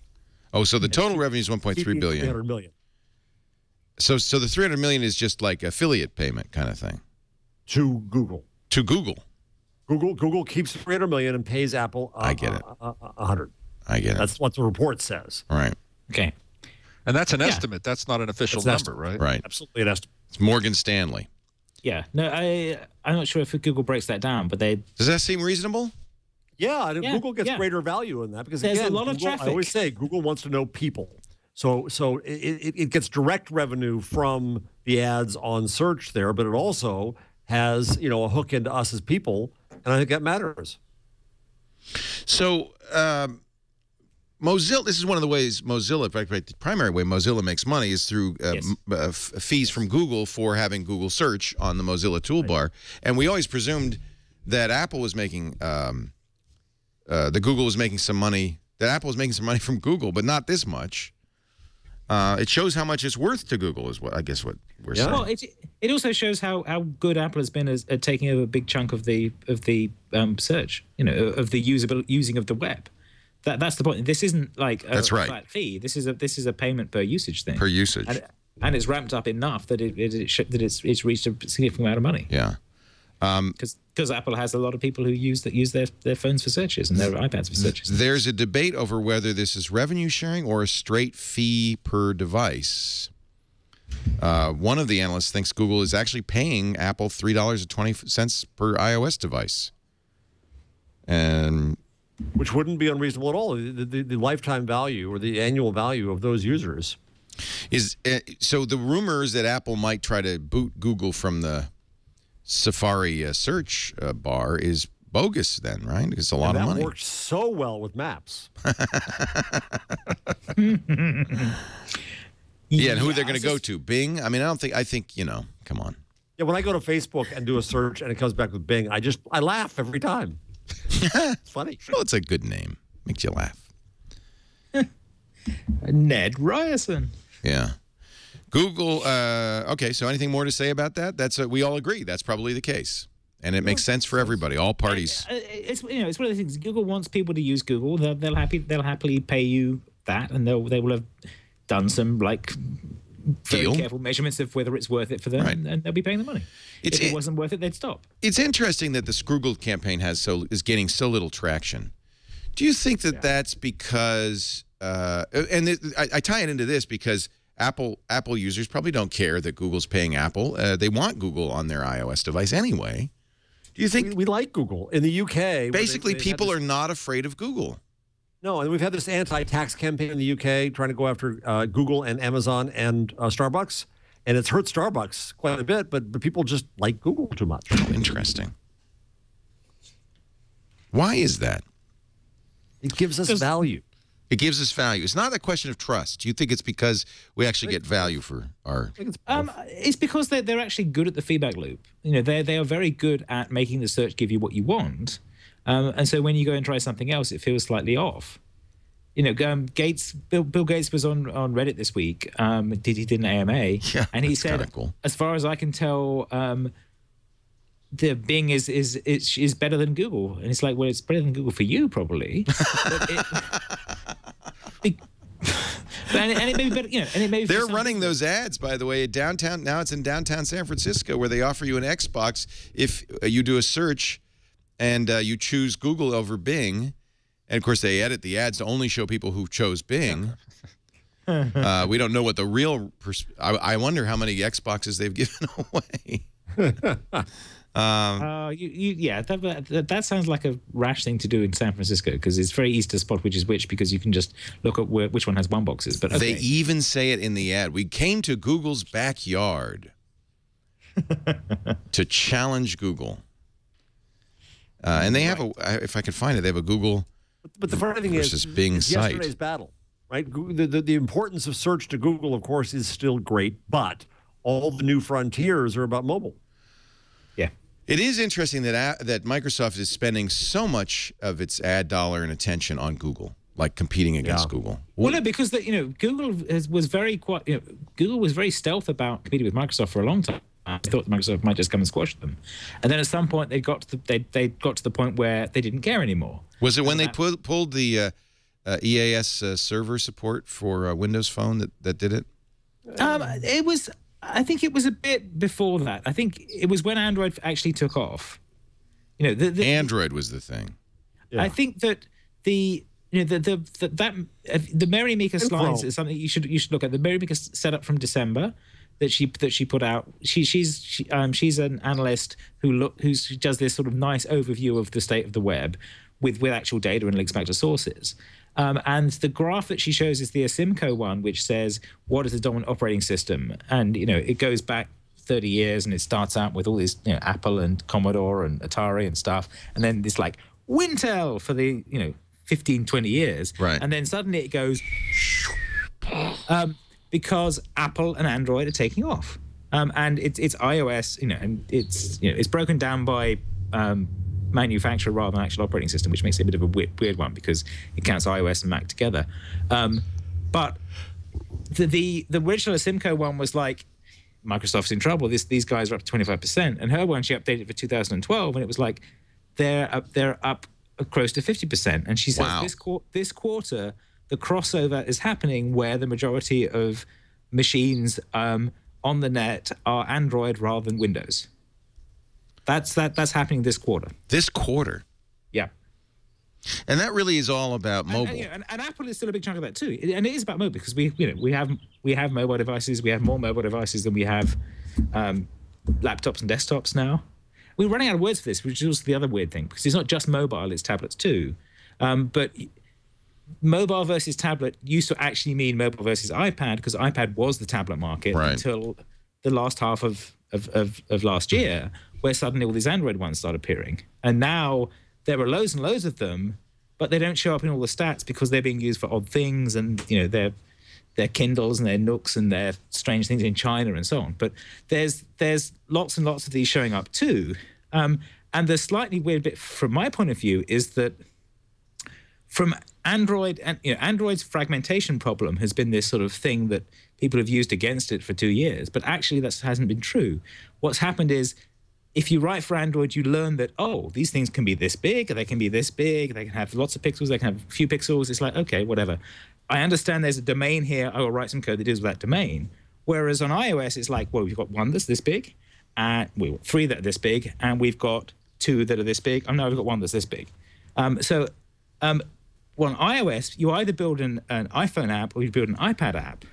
Oh, so the total revenue is 1.3 billion.
300 million.
So the 300 million is just like affiliate payment kind of thing.
To Google.
To Google.
Google keeps 300 million and pays Apple.
I get it.
100.
I get it.
That's what the report says.
Right.
Okay.
And that's an estimate. That's not an official number, right?
Right.
Absolutely an estimate.
It's Morgan Stanley.
Yeah. No, I'm not sure if Google breaks that down, but they.
Does that seem reasonable?
Yeah, and Google gets greater value in that because
there's
again,
a lot of
Google,
traffic.
I always say Google wants to know people. So it gets direct revenue from the ads on search there, but it also has a hook into us as people, and I think that matters.
So Mozilla, this is one of the ways Mozilla, in fact, the primary way Mozilla makes money is through fees from Google for having Google search on the Mozilla toolbar. Right. And we always presumed that Apple was making, that Google was making some money, that Apple was making some money from Google, but not this much. It shows how much it's worth to Google is what we're saying.
Well, it also shows how good Apple has been at taking over a big chunk of the search, of the using of the web. That's the point. This isn't like a flat fee. This is a payment per usage thing.
Per usage,
and it's ramped up enough that it's reached a significant amount of money.
Yeah,
because Apple has a lot of people who use their phones for searches and their iPads for searches.
There's a debate over whether this is revenue sharing or a straight fee per device. One of the analysts thinks Google is actually paying Apple $3.20 per iOS device, and
which wouldn't be unreasonable at all. The lifetime value or the annual value of those users
is so. The rumors that Apple might try to boot Google from the Safari search bar is bogus then, right? It's a lot of money.
That works so well with Maps.
Yeah, and who they're going to go to? Bing? I mean, I think, come on.
Yeah, when I go to Facebook and do a search and it comes back with Bing, I laugh every time. It's funny.
Well, it's a good name. Makes you laugh.
Ned Ryerson.
Yeah. Google, okay, so anything more to say about that? We all agree that's probably the case. And it makes sense for everybody, all parties.
It's one of the things. Google wants people to use Google. They'll happily pay you that, and they will have done some very careful measurements of whether it's worth it for them, right. and they'll be paying the money. If it wasn't worth it, they'd stop.
It's interesting that the Scroogle campaign is gaining so little traction. Do you think that that's because? I tie it into this because Apple users probably don't care that Google's paying Apple. They want Google on their iOS device anyway. Do you think
we like Google in the UK?
Basically, people are not afraid of Google.
No, and we've had this anti-tax campaign in the UK trying to go after Google and Amazon and Starbucks, and it's hurt Starbucks quite a bit, but people just like Google too much.
Oh, interesting. Why is that?
It gives us value.
It gives us value. It's not a question of trust. Do you think it's because we actually get value for our...
It's because they're actually good at the feedback loop. They are very good at making the search give you what you want. And so when you go and try something else, it feels slightly off. Bill Gates was on Reddit this week. He did an AMA, and he said, cool. As far as I can tell, the Bing is better than Google, and it's like, well, it's better than Google for you probably. And it may be better, you know, and it may be
They're running those ads, by the way, downtown. Now it's in downtown San Francisco, where they offer you an Xbox if you do a search and you choose Google over Bing. And of course, they edit the ads to only show people who chose Bing. We don't know what the real. I wonder how many Xboxes they've given away.
Yeah, that sounds like a rash thing to do in San Francisco, because it's very easy to spot which is which, because you can just look at which one has one boxes. But okay.
They even say it in the ad. We came to Google's backyard to challenge Google, and they have if I could find it, they have a Google.
But the funny thing
versus Bing site.
Yesterday's battle, right? The importance of search to Google, of course, is still great, but all the new frontiers are about mobile.
Yeah.
It is interesting that Microsoft is spending so much of its ad dollar and attention on Google, like competing against Google.
Well, no, because Google was very Google was very stealth about competing with Microsoft for a long time. I thought Microsoft might just come and squash them, and then at some point they got to the point where they didn't care anymore.
Was it when they pulled the EAS server support for Windows Phone that did it?
It was. I think it was a bit before that. I think it was when Android actually took off. Android
was the thing.
Yeah. I think that the Mary Meeker slides is something you should look at. The Mary Meeker setup from December that she put out. She's an analyst who does this sort of nice overview of the state of the web with actual data and links back to sources. And the graph that she shows is the Asimco one, which says, what is the dominant operating system? And, it goes back 30 years and it starts out with all these, Apple and Commodore and Atari and stuff. And then it's like Wintel for the, 15, 20 years.
Right.
And then suddenly it goes because Apple and Android are taking off. And it's iOS, and it's broken down by manufacturer rather than actual operating system, which makes it a bit of a weird one because it counts iOS and Mac together. But the original Asimco one was like, Microsoft's in trouble. These guys are up to 25%, and her one she updated for 2012, and it was like they're up close to 50%. And she says this quarter the crossover is happening where the majority of machines on the net are Android rather than Windows. That's happening this quarter.
This quarter?
Yeah.
And that really is all about mobile.
And Apple is still a big chunk of that too. And it is about mobile because we have mobile devices. We have more mobile devices than we have laptops and desktops now. We're running out of words for this, which is also the other weird thing, because it's not just mobile, it's tablets too. But mobile versus tablet used to actually mean mobile versus iPad, because iPad was the tablet market until the last half of last year, where suddenly all these Android ones start appearing. And now there are loads and loads of them, but they don't show up in all the stats because they're being used for odd things, and their Kindles and their Nooks and their strange things in China and so on. But there's lots and lots of these showing up too. And the slightly weird bit from my point of view is that from Android, and Android's fragmentation problem has been this sort of thing that people have used against it for 2 years, but actually that hasn't been true. What's happened is, if you write for Android, you learn that, these things can be this big, they can be this big, they can have lots of pixels, they can have a few pixels. It's like, okay, whatever. I understand there's a domain here. I will write some code that deals with that domain. Whereas on iOS, it's like, well, we've got one that's this big, and we've got 3 that are this big, and we've got 2 that are this big. Oh, no, we've got 1 that's this big. Well, on iOS, you either build an iPhone app or you build an iPad app,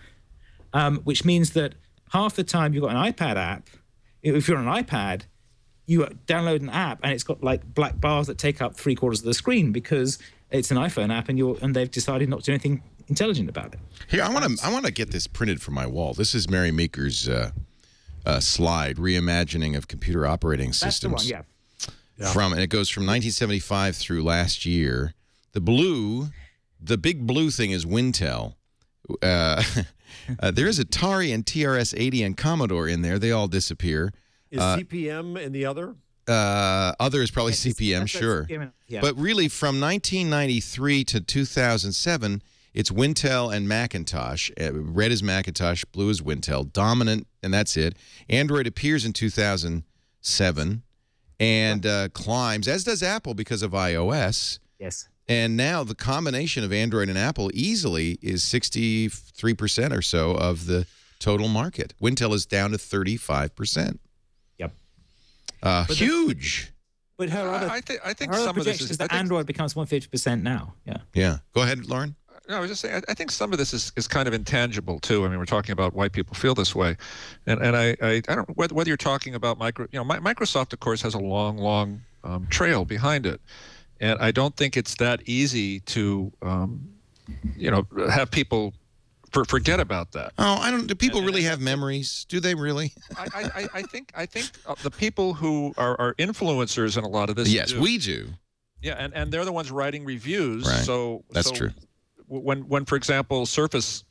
which means that half the time you've got an iPad app. If you're on an iPad, you download an app and it's got like black bars that take up 3/4 of the screen because it's an iPhone app and they've decided not to do anything intelligent about it.
Here, I want to get this printed for my wall. This is Mary Meeker's slide, reimagining of computer operating systems.
That's the one,
yeah. And it goes from 1975 through last year. The big blue thing is Wintel. There is Atari and TRS-80 and Commodore in there. They all disappear.
Is CPM in the other?
Other is probably CPM, sure.
Yeah.
But really, from 1993 to 2007, it's Wintel and Macintosh. Red is Macintosh, blue is Wintel. Dominant, and that's it. Android appears in 2007. and climbs, as does Apple because of iOS.
Yes.
And now the combination of Android and Apple easily is 63% or so of the total market. Wintel is down to 35%.
Yep.
Huge.
But her other,
I think
her
some of this is
that Android becomes 150% now. Yeah.
Yeah. Go ahead, Lauren.
No, I was just saying, I think some of this is kind of intangible too. I mean, we're talking about why people feel this way, and I don't whether you're talking about Microsoft, of course, has a long trail behind it, and I don't think it's that easy to have people forget about that.
Oh, I don't. Do people really have memories? Do they really?
I think the people who are influencers in a lot of this.
Yes, we do.
Yeah, and they're the ones writing reviews.
Right.
So
that's true.
When for example Surface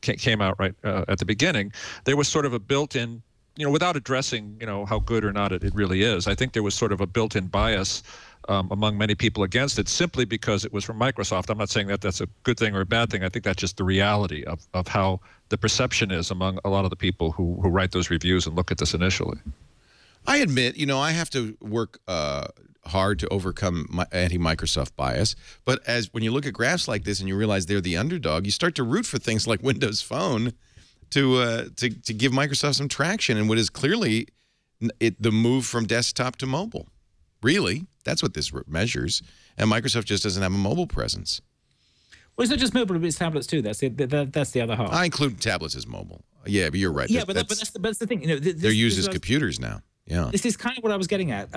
came out right at the beginning, there was sort of a built-in, without addressing how good or not it really is, I think there was sort of a built-in bias among many people against it simply because it was from Microsoft. I'm not saying that that's a good thing or a bad thing. I think that's just the reality of how the perception is among a lot of the people who write those reviews and look at this initially.
I admit, I have to work hard to overcome my anti-Microsoft bias. But when you look at graphs like this and you realize they're the underdog, you start to root for things like Windows Phone to give Microsoft some traction in what is clearly the move from desktop to mobile. Really, that's what this measures. And Microsoft just doesn't have a mobile presence.
Well, it's not just mobile, but it's tablets too. That's the other half.
I include tablets as mobile. Yeah, but you're right.
Yeah, but that's the thing.
They're used as computers now. Yeah.
This is kind of what I was getting at,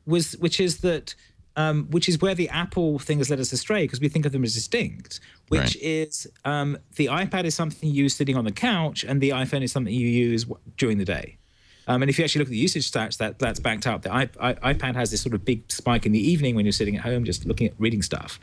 which is where the Apple thing has led us astray, because we think of them as distinct, which is the iPad is something you use sitting on the couch, and the iPhone is something you use during the day. And if you actually look at the usage stats, that's backed up. The iPad has this sort of big spike in the evening when you're sitting at home just looking at reading stuff,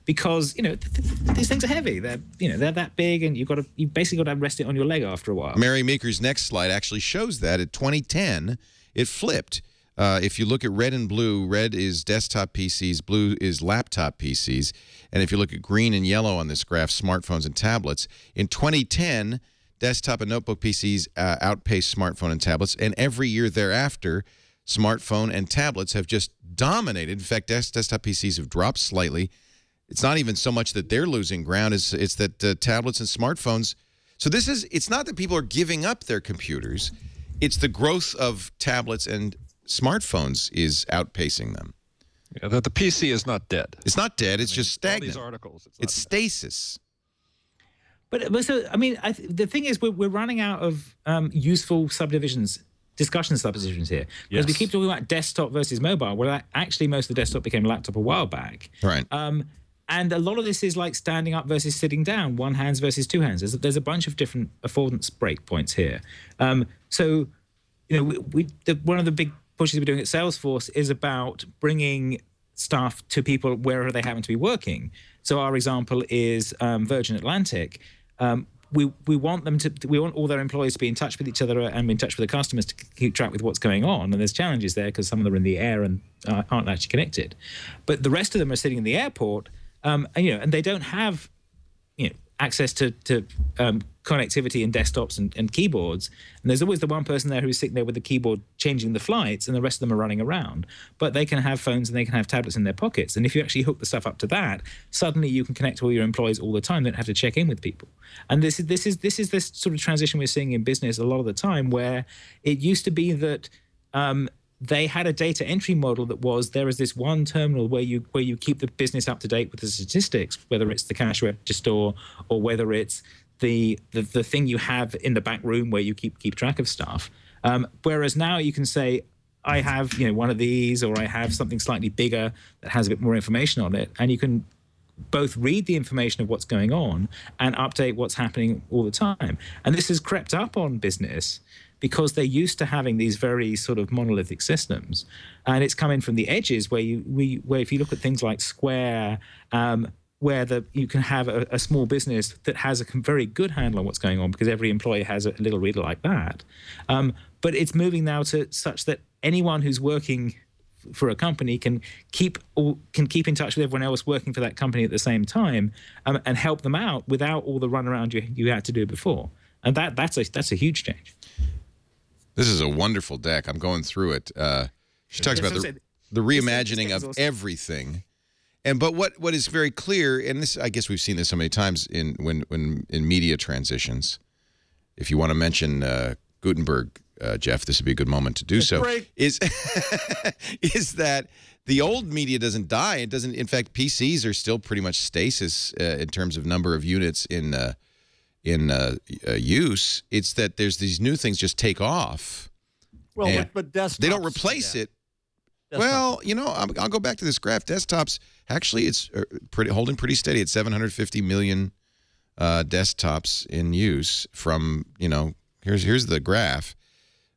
because these things are heavy. They're that big, and you basically got to rest it on your leg after a while.
Mary Meeker's next slide actually shows that at 2010 it flipped. If you look at red and blue, red is desktop PCs, blue is laptop PCs, and if you look at green and yellow on this graph, smartphones and tablets. In 2010. Desktop and notebook PCs outpaced smartphone and tablets, and every year thereafter, smartphone and tablets have just dominated. In fact, desktop PCs have dropped slightly. It's not even so much that they're losing ground; it's that tablets and smartphones. So it's not that people are giving up their computers; it's the growth of tablets and smartphones is outpacing them.
Yeah, that the PC is not dead.
It's not dead. It's just stagnant.
All these articles.
It's stasis.
But so, I mean, the thing is, we're running out of useful discussion subdivisions here, because we keep talking about desktop versus mobile. Well, actually, most of the desktop became laptop a while back.
Right.
And a lot of this is like standing up versus sitting down, one hands versus two hands. There's a bunch of different affordance breakpoints here. So, one of the big pushes we're doing at Salesforce is about bringing staff to people wherever they happen to be working. So our example is Virgin Atlantic. We want all their employees to be in touch with each other and in touch with the customers to keep track with what's going on. And there's challenges there because some of them are in the air and aren't actually connected. But the rest of them are sitting in the airport, and they don't have access to connectivity and desktops and keyboards. And there's always the one person there who's sitting there with the keyboard changing the flights, and the rest of them are running around. But they can have phones and they can have tablets in their pockets. And if you actually hook the stuff up to that, suddenly you can connect to all your employees all the time. They don't have to check in with people. And this is this sort of transition we're seeing in business a lot of the time, where it used to be that they had a data entry model that was, there is this one terminal where you keep the business up to date with the statistics, whether it's the cash register or whether it's the thing you have in the back room where you keep track of stuff. Whereas now you can say, I have one of these, or I have something slightly bigger that has a bit more information on it, and you can both read the information of what's going on and update what's happening all the time. And this has crept up on business because they're used to having these very sort of monolithic systems, and it's coming from the edges where if you look at things like Square, where you can have a small business that has a very good handle on what's going on because every employee has a little reader like that. But it's moving now to such that anyone who's working for a company can keep in touch with everyone else working for that company at the same time, and help them out without all the run around you had to do before. And that's a huge change.
This is a wonderful deck. I'm going through it. She talks about the reimagining of everything. But what is very clear, and this, I guess we've seen this so many times in media transitions. If you want to mention Gutenberg, Jeff, this would be a good moment to do so. Is that the old media doesn't die? It doesn't. In fact, PCs are still pretty much stasis in terms of number of units in use. It's that there's these new things just take off.
Well, but desktops,
they don't replace it. Well, you know, I'll go back to this graph. Desktops, actually, it's holding pretty steady at 750 million desktops in use from, you know, here's the graph.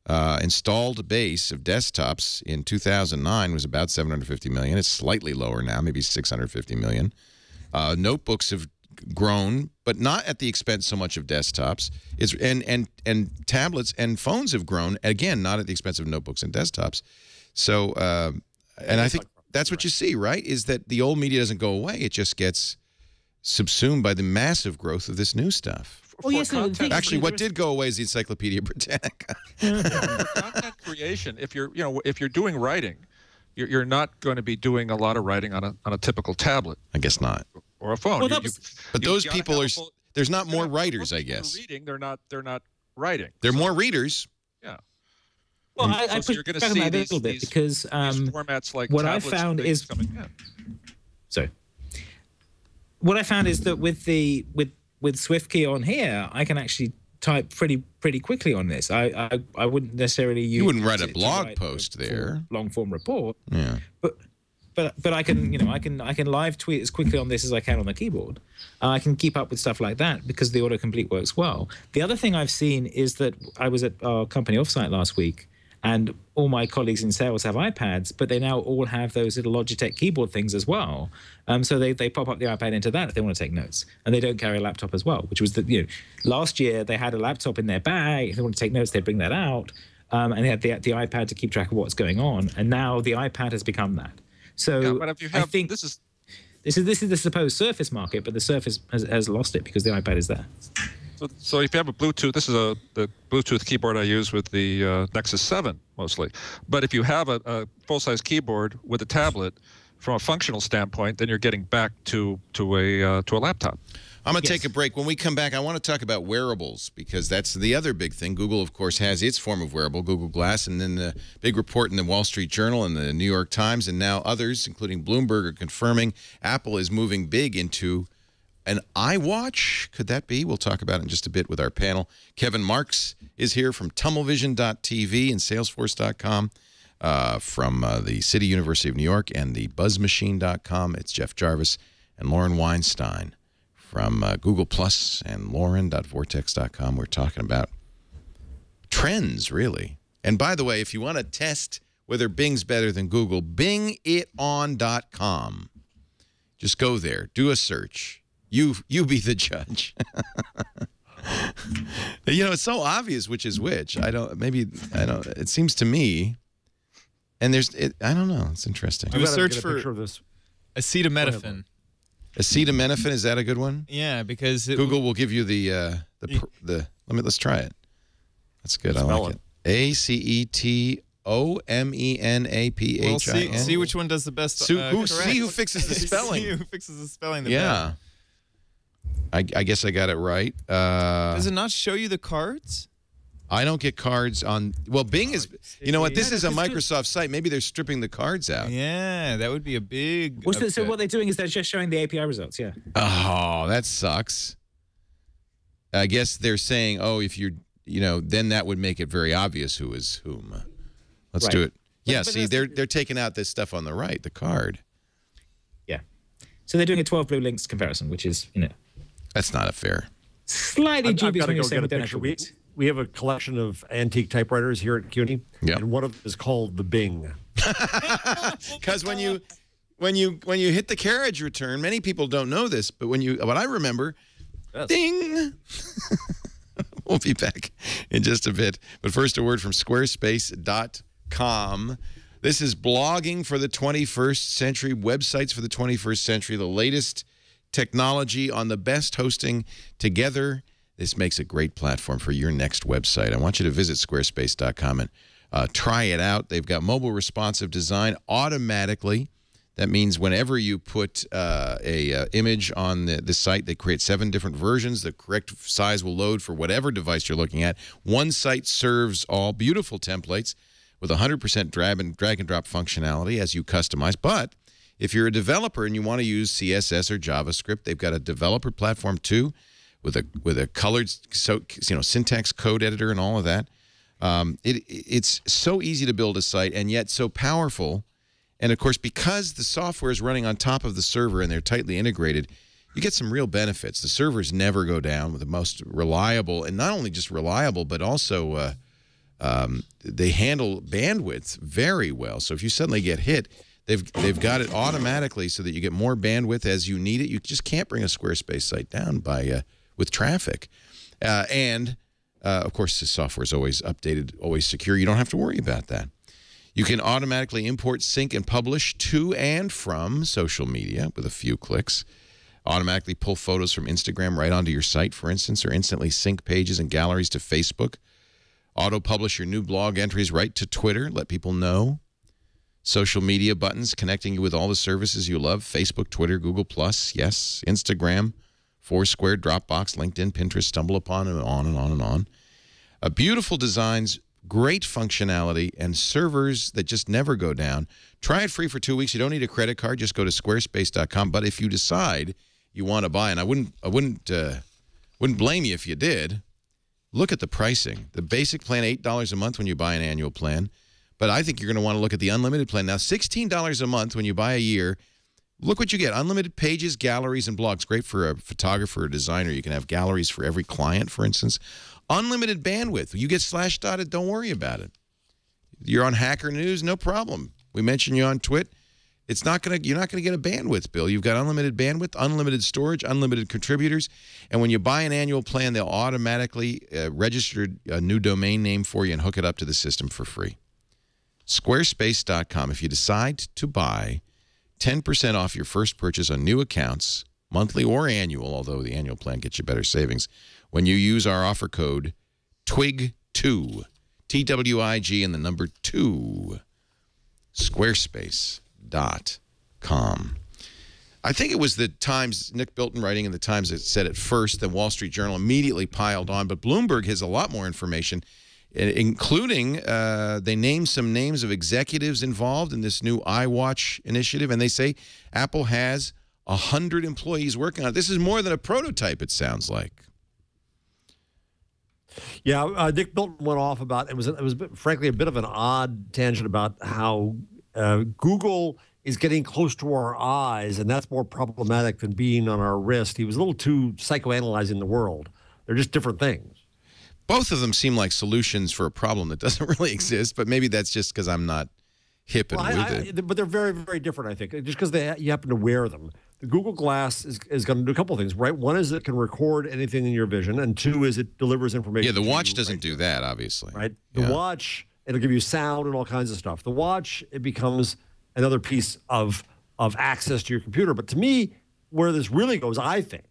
Installed base of desktops in 2009 was about 750 million. It's slightly lower now, maybe 650 million. Notebooks have grown, but not at the expense so much of desktops. And tablets and phones have grown, again, not at the expense of notebooks and desktops. So, and I think that's what you see, right? Is that the old media doesn't go away. It just gets subsumed by the massive growth of this new stuff.
Well, yes,
actually, what did go away is the Encyclopedia Britannica.
For content creation, if you're doing writing, you're not going to be doing a lot of writing on a typical tablet.
I guess not.
Or a phone.
Well, but those people are. There's not more writers, I guess.
Reading, they're not writing.
They're more readers.
Yeah.
Well, I push back on that a little bit because
formats like
what I found is what I found is that with SwiftKey on here, I can actually type pretty quickly on this. I wouldn't necessarily use.
You wouldn't write a blog post there.
Long form report.
Yeah.
But I can, you know, I can live tweet as quickly on this as I can on the keyboard. I can keep up with stuff like that because the autocomplete works well. The other thing I've seen is that I was at our company offsite last week, and all my colleagues in sales have iPads, but they now all have those little Logitech keyboard things as well. So they pop up the iPad into that if they want to take notes, and they don't carry a laptop as well. Which was last year they had a laptop in their bag. If they want to take notes, they bring that out, and they had the iPad to keep track of what's going on. And now the iPad has become that. So
but if you have,
I think this is the supposed Surface market, but the Surface has lost it because the iPad is there.
So if you have a Bluetooth, this is the Bluetooth keyboard I use with the Nexus 7 mostly. But if you have a full-size keyboard with a tablet, from a functional standpoint, then you're getting back to a laptop.
I'm going to take a break. When we come back, I want to talk about wearables because that's the other big thing. Google, of course, has its form of wearable, Google Glass, and then the big report in the Wall Street Journal and the New York Times, and now others, including Bloomberg, are confirming Apple is moving big into an iWatch. Could that be? We'll talk about it in just a bit with our panel. Kevin Marks is here from TumbleVision.tv and Salesforce.com, from the City University of New York and the BuzzMachine.com. It's Jeff Jarvis and Lauren Weinstein from Google Plus and Lauren.vortex.com. We're talking about trends, really. And by the way, if you want to test whether Bing's better than Google, bingiton.com. Just go there. Do a search. You be the judge. You know, it's so obvious which is which. It seems to me, and I don't know. It's interesting.
Do a search for acetaminophen.
Acetaminophen, is that a good one?
Yeah, because
Google will give you let's try it. That's good. I like it. ACETOMENAPHIN.
Well, see which one does the best.
See who fixes the spelling.
See who fixes the spelling the best.
I guess I got it right.
Does it not show you the cards?
I don't get cards on. Well, Bing is. You know what? This is a Microsoft site. Maybe they're stripping the cards out.
Yeah, that would be a big.
So what they're doing is they're just showing the API results. Yeah.
Oh, that sucks. I guess they're saying, if you're, then that would make it very obvious who is whom. Let's do it. Yeah. See, they're taking out this stuff on the right, the card.
Yeah. So they're doing a 12 blue links comparison, which is
That's not a fair.
Slightly dubious when you're saying
get a picture. We have a collection of antique typewriters here at CUNY, and one of them is called the Bing.
Because when you hit the carriage return, many people don't know this, but what I remember, ding. We'll be back in just a bit. But first, a word from Squarespace.com. This is blogging for the 21st century, websites for the 21st century, the latest technology on the best hosting together. This makes a great platform for your next website. I want you to visit Squarespace.com and Try it out. They've got mobile responsive design automatically. That means whenever you put a image on the site, they create 7 different versions. The correct size will load for whatever device you're looking at. One site serves all. Beautiful templates with 100% drag and drop functionality as you customize. But if you're a developer and you want to use CSS or JavaScript, they've got a developer platform too, with a colored syntax code editor and all of that. It's so easy to build a site and yet so powerful. And of course, because the software is running on top of the server and they're tightly integrated, you get some real benefits. The servers never go down, with the most reliable, and not only just reliable, but also they handle bandwidth very well. So if you suddenly get hit, they've got it automatically so that you get more bandwidth as you need it. You just can't bring a Squarespace site down by with traffic. Of course, the software is always updated, always secure. You don't have to worry about that. You can automatically import, sync, and publish to and from social media with a few clicks. Automatically pull photos from Instagram right onto your site, for instance, or instantly sync pages and galleries to Facebook. Auto-publish your new blog entries right to Twitter. Let people know. Social media buttons connecting you with all the services you love. Facebook, Twitter, Google+, yes, Instagram, Foursquare, Dropbox, LinkedIn, Pinterest, StumbleUpon, and on and on and on. Beautiful designs, great functionality, and servers that just never go down. Try it free for 2 weeks. You don't need a credit card. Just go to squarespace.com. But if you decide you want to buy, and I wouldn't blame you if you did, look at the pricing. The basic plan, $8 a month when you buy an annual plan. But I think you're going to want to look at the unlimited plan. Now, $16 a month when you buy a year. Look what you get. Unlimited pages, galleries, and blogs. Great for a photographer or designer. You can have galleries for every client, for instance. Unlimited bandwidth. You get slashdotted, don't worry about it. You're on Hacker News, no problem. We mentioned you on Twit. You're not going to get a bandwidth bill. You've got unlimited bandwidth, unlimited storage, unlimited contributors. And when you buy an annual plan, they'll automatically register a new domain name for you and hook it up to the system for free. Squarespace.com. If you decide to buy, 10% off your first purchase on new accounts, monthly or annual, although the annual plan gets you better savings, when you use our offer code TWIG2, T-W-I-G and the number 2, Squarespace.com. I think it was the Times, Nick Bilton writing in the Times, that said it first. The Wall Street Journal immediately piled on, but Bloomberg has a lot more information, including they name some names of executives involved in this new iWatch initiative, and they say Apple has 100 employees working on it. This is more than a prototype, it sounds like.
Yeah, Nick Bilton went off about it was frankly a bit of an odd tangent about how Google is getting close to our eyes, and that's more problematic than being on our wrist. He was a little too psychoanalyzing the world. They're just different things.
Both of them seem like solutions for a problem that doesn't really exist, but maybe that's just because I'm not hip and with it.
But they're very, very different, I think, just because you happen to wear them. The Google Glass is going to do a couple of things, right? One is it can record anything in your vision, and two is it delivers information.
Yeah, the watch doesn't do that, obviously.
Right? The watch, it'll give you sound and all kinds of stuff. The watch, it becomes another piece of access to your computer. But to me, where this really goes, I think,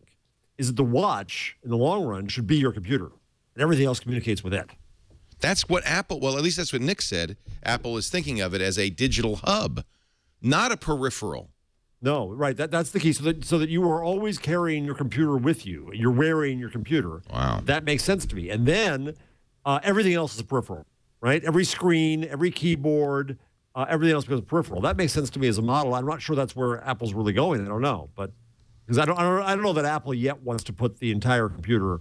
is that the watch, in the long run, should be your computer, and everything else communicates with it.
That's what Apple, well, at least that's what Nick said. Apple is thinking of it as a digital hub, not a peripheral.
No, right. That's the key. So that you are always carrying your computer with you. You're wearing your computer.
Wow.
That makes sense to me. And then everything else is a peripheral, right? Every screen, every keyboard, everything else becomes peripheral. That makes sense to me as a model. I'm not sure that's where Apple's really going. I don't know, but because I don't know that Apple yet wants to put the entire computer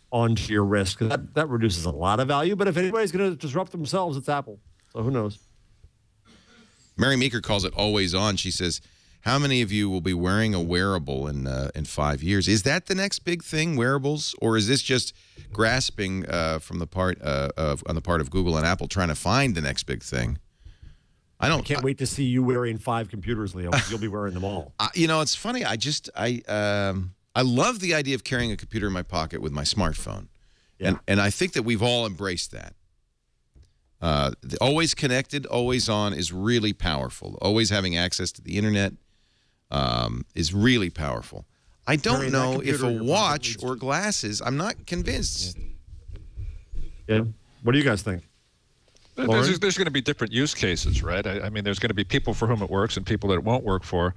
onto your wrist, because that reduces a lot of value. But if anybody's going to disrupt themselves, it's Apple. So who knows?
Mary Meeker calls it always on. She says, how many of you will be wearing a wearable in 5 years? Is that the next big thing, wearables, or is this just grasping from the part on the part of Google and Apple trying to find the next big thing? I
can't wait to see you wearing 5 computers, Leo. You'll be wearing them all.
You know, it's funny. I love the idea of carrying a computer in my pocket with my smartphone, and I think that we've all embraced that. The always connected, always on is really powerful. Always having access to the internet is really powerful. I don't know if a watch or glasses, I'm not convinced.
Yeah. What do you guys think?
There's going to be different use cases, right? I mean, there's going to be people for whom it works and people that it won't work for.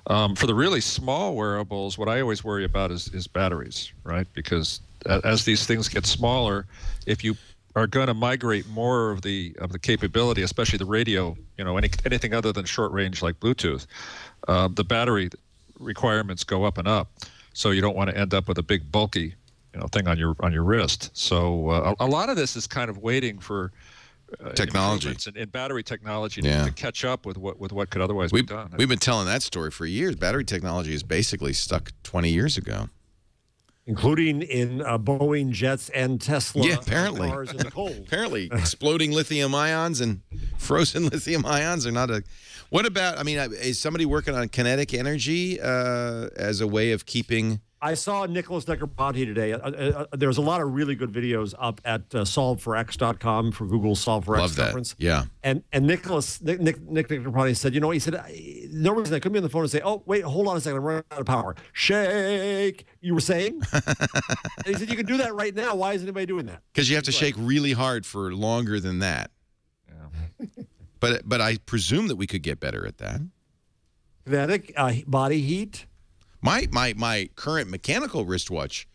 For the really small wearables, what I always worry about is batteries, right? Because as these things get smaller, if you are going to migrate more of the capability, especially the radio, anything other than short range like Bluetooth, the battery requirements go up and up. So you don't want to end up with a big bulky, thing on your wrist. So a lot of this is kind of waiting for
technology
in battery technology to catch up with what could otherwise be done.
We've been telling that story for years. Battery technology is basically stuck 20 years ago.
Including in Boeing jets and Tesla
apparently.
cars in the cold.
Apparently, exploding lithium ions and frozen lithium ions are not a... What about, is somebody working on kinetic energy as a way of keeping...
I saw Nicholas Negroponte today. There's a lot of really good videos up at solveforx.com for Google's Solve for X conference.
Yeah.
And Nick Negroponte said, he said, no reason I couldn't be on the phone and say, oh, wait, hold on a second, I'm running out of power. Shake. You were saying? And he said, you can do that right now. Why is anybody doing that?
Because you have to shake really hard for longer than that. Yeah. But I presume that we could get better at that.
Kinetic body heat.
My current mechanical wristwatch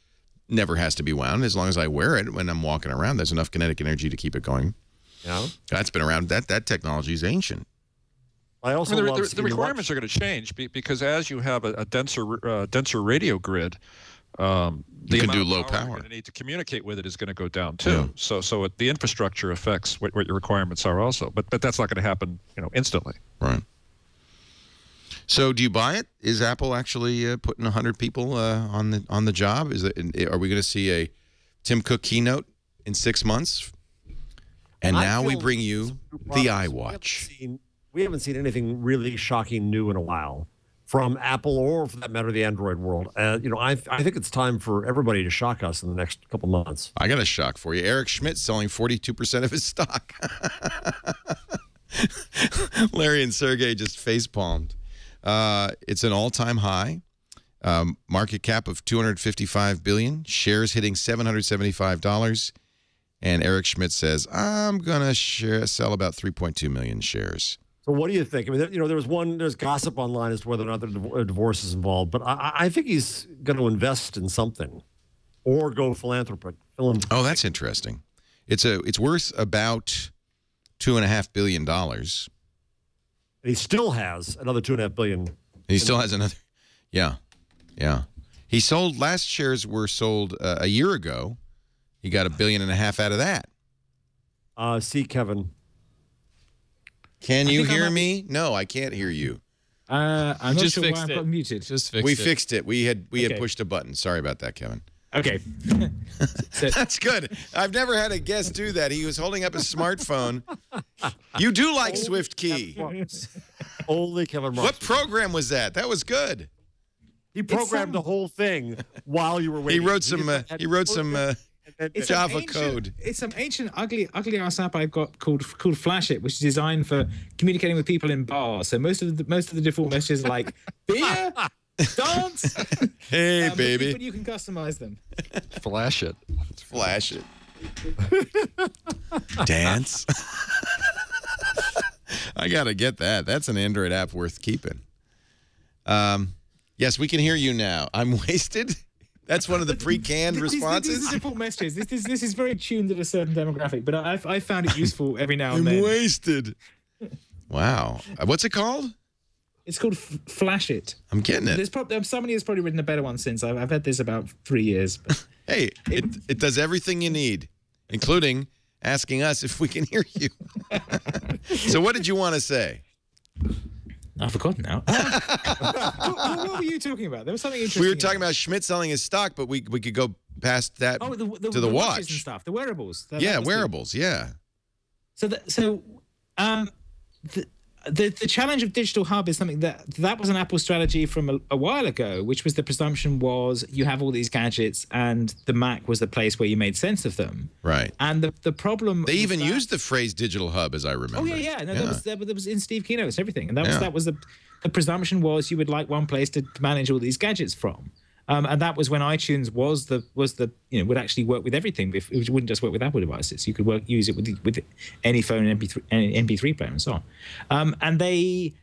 never has to be wound as long as I wear it when I'm walking around. There's enough kinetic energy to keep it going.
Yeah,
that's been around. That technology is ancient.
I also
the requirements are going to change because as you have a denser radio grid, the
you can do low
power you're going to need to communicate with it is going to go down too. Yeah. So the infrastructure affects what your requirements are also. But that's not going to happen instantly.
Right. So do you buy it? Is Apple actually putting 100 people on the job? Are we going to see a Tim Cook keynote in 6 months? And now we bring you the iWatch.
We haven't seen anything really shocking new in a while from Apple or, for that matter, the Android world. I think it's time for everybody to shock us in the next couple months.
I got a shock for you. Eric Schmidt selling 42% of his stock. Larry and Sergey just face-palmed. It's an all-time high. Market cap of $255 billion. Shares hitting $775. And Eric Schmidt says, I'm going to sell about 3.2 million shares.
So what do you think? There's gossip online as to whether or not a divorce is involved, but I think he's going to invest in something or go philanthropic.
Oh, that's interesting. It's worth about $2.5 billion.
He still has another $2.5 billion.
He still has another. Yeah. He sold. Last shares were sold a year ago. He got $1.5 billion out of that.
See, Kevin.
Can you hear me? No, I can't hear you.
I'm not sure why I've got muted.
We fixed it. We had pushed a button. Sorry about that, Kevin.
Okay.
That's good. I've never had a guest do that. He was holding up his smartphone. You do like SwiftKey.
Only Kevin Marks.
What program was that? That was good.
He programmed the whole thing while you were waiting.
He wrote some Java code.
It's some ancient, ugly ass app I've got called Flash It, which is designed for communicating with people in bars. So most of the default messages are like beer, dance.
Hey, baby.
But you can customize them.
Flash it.
Flash it. Dance. I gotta get that. That's an Android app worth keeping. Yes, we can hear you now. I'm wasted. That's one of the pre-canned responses.
These are default messages. This is very tuned at a certain demographic, but I found it useful every now and then.
I'm wasted. Wow. What's it called?
It's called Flash It.
I'm getting it.
Somebody has probably written a better one since. I've had this about 3 years. But
hey, it does everything you need, including asking us if we can hear you. So what did you want to say?
I've forgotten now. What were you talking about? There was something interesting.
We were talking about Schmidt selling his stock, but we could go past that to the watch
and stuff, the wearables.
Wearables. Yeah.
So the challenge of Digital Hub is something that was an Apple strategy from a while ago, which was the presumption was you have all these gadgets and the Mac was the place where you made sense of them.
Right.
And the problem
they even used the phrase Digital Hub, as I remember.
Oh yeah. No, that was in Steve Keynotes and everything, and that was the presumption was you would like one place to manage all these gadgets from. And that was when iTunes was the would actually work with everything. It wouldn't just work with Apple devices. You could use it with any phone, MP3 player, and so on. And they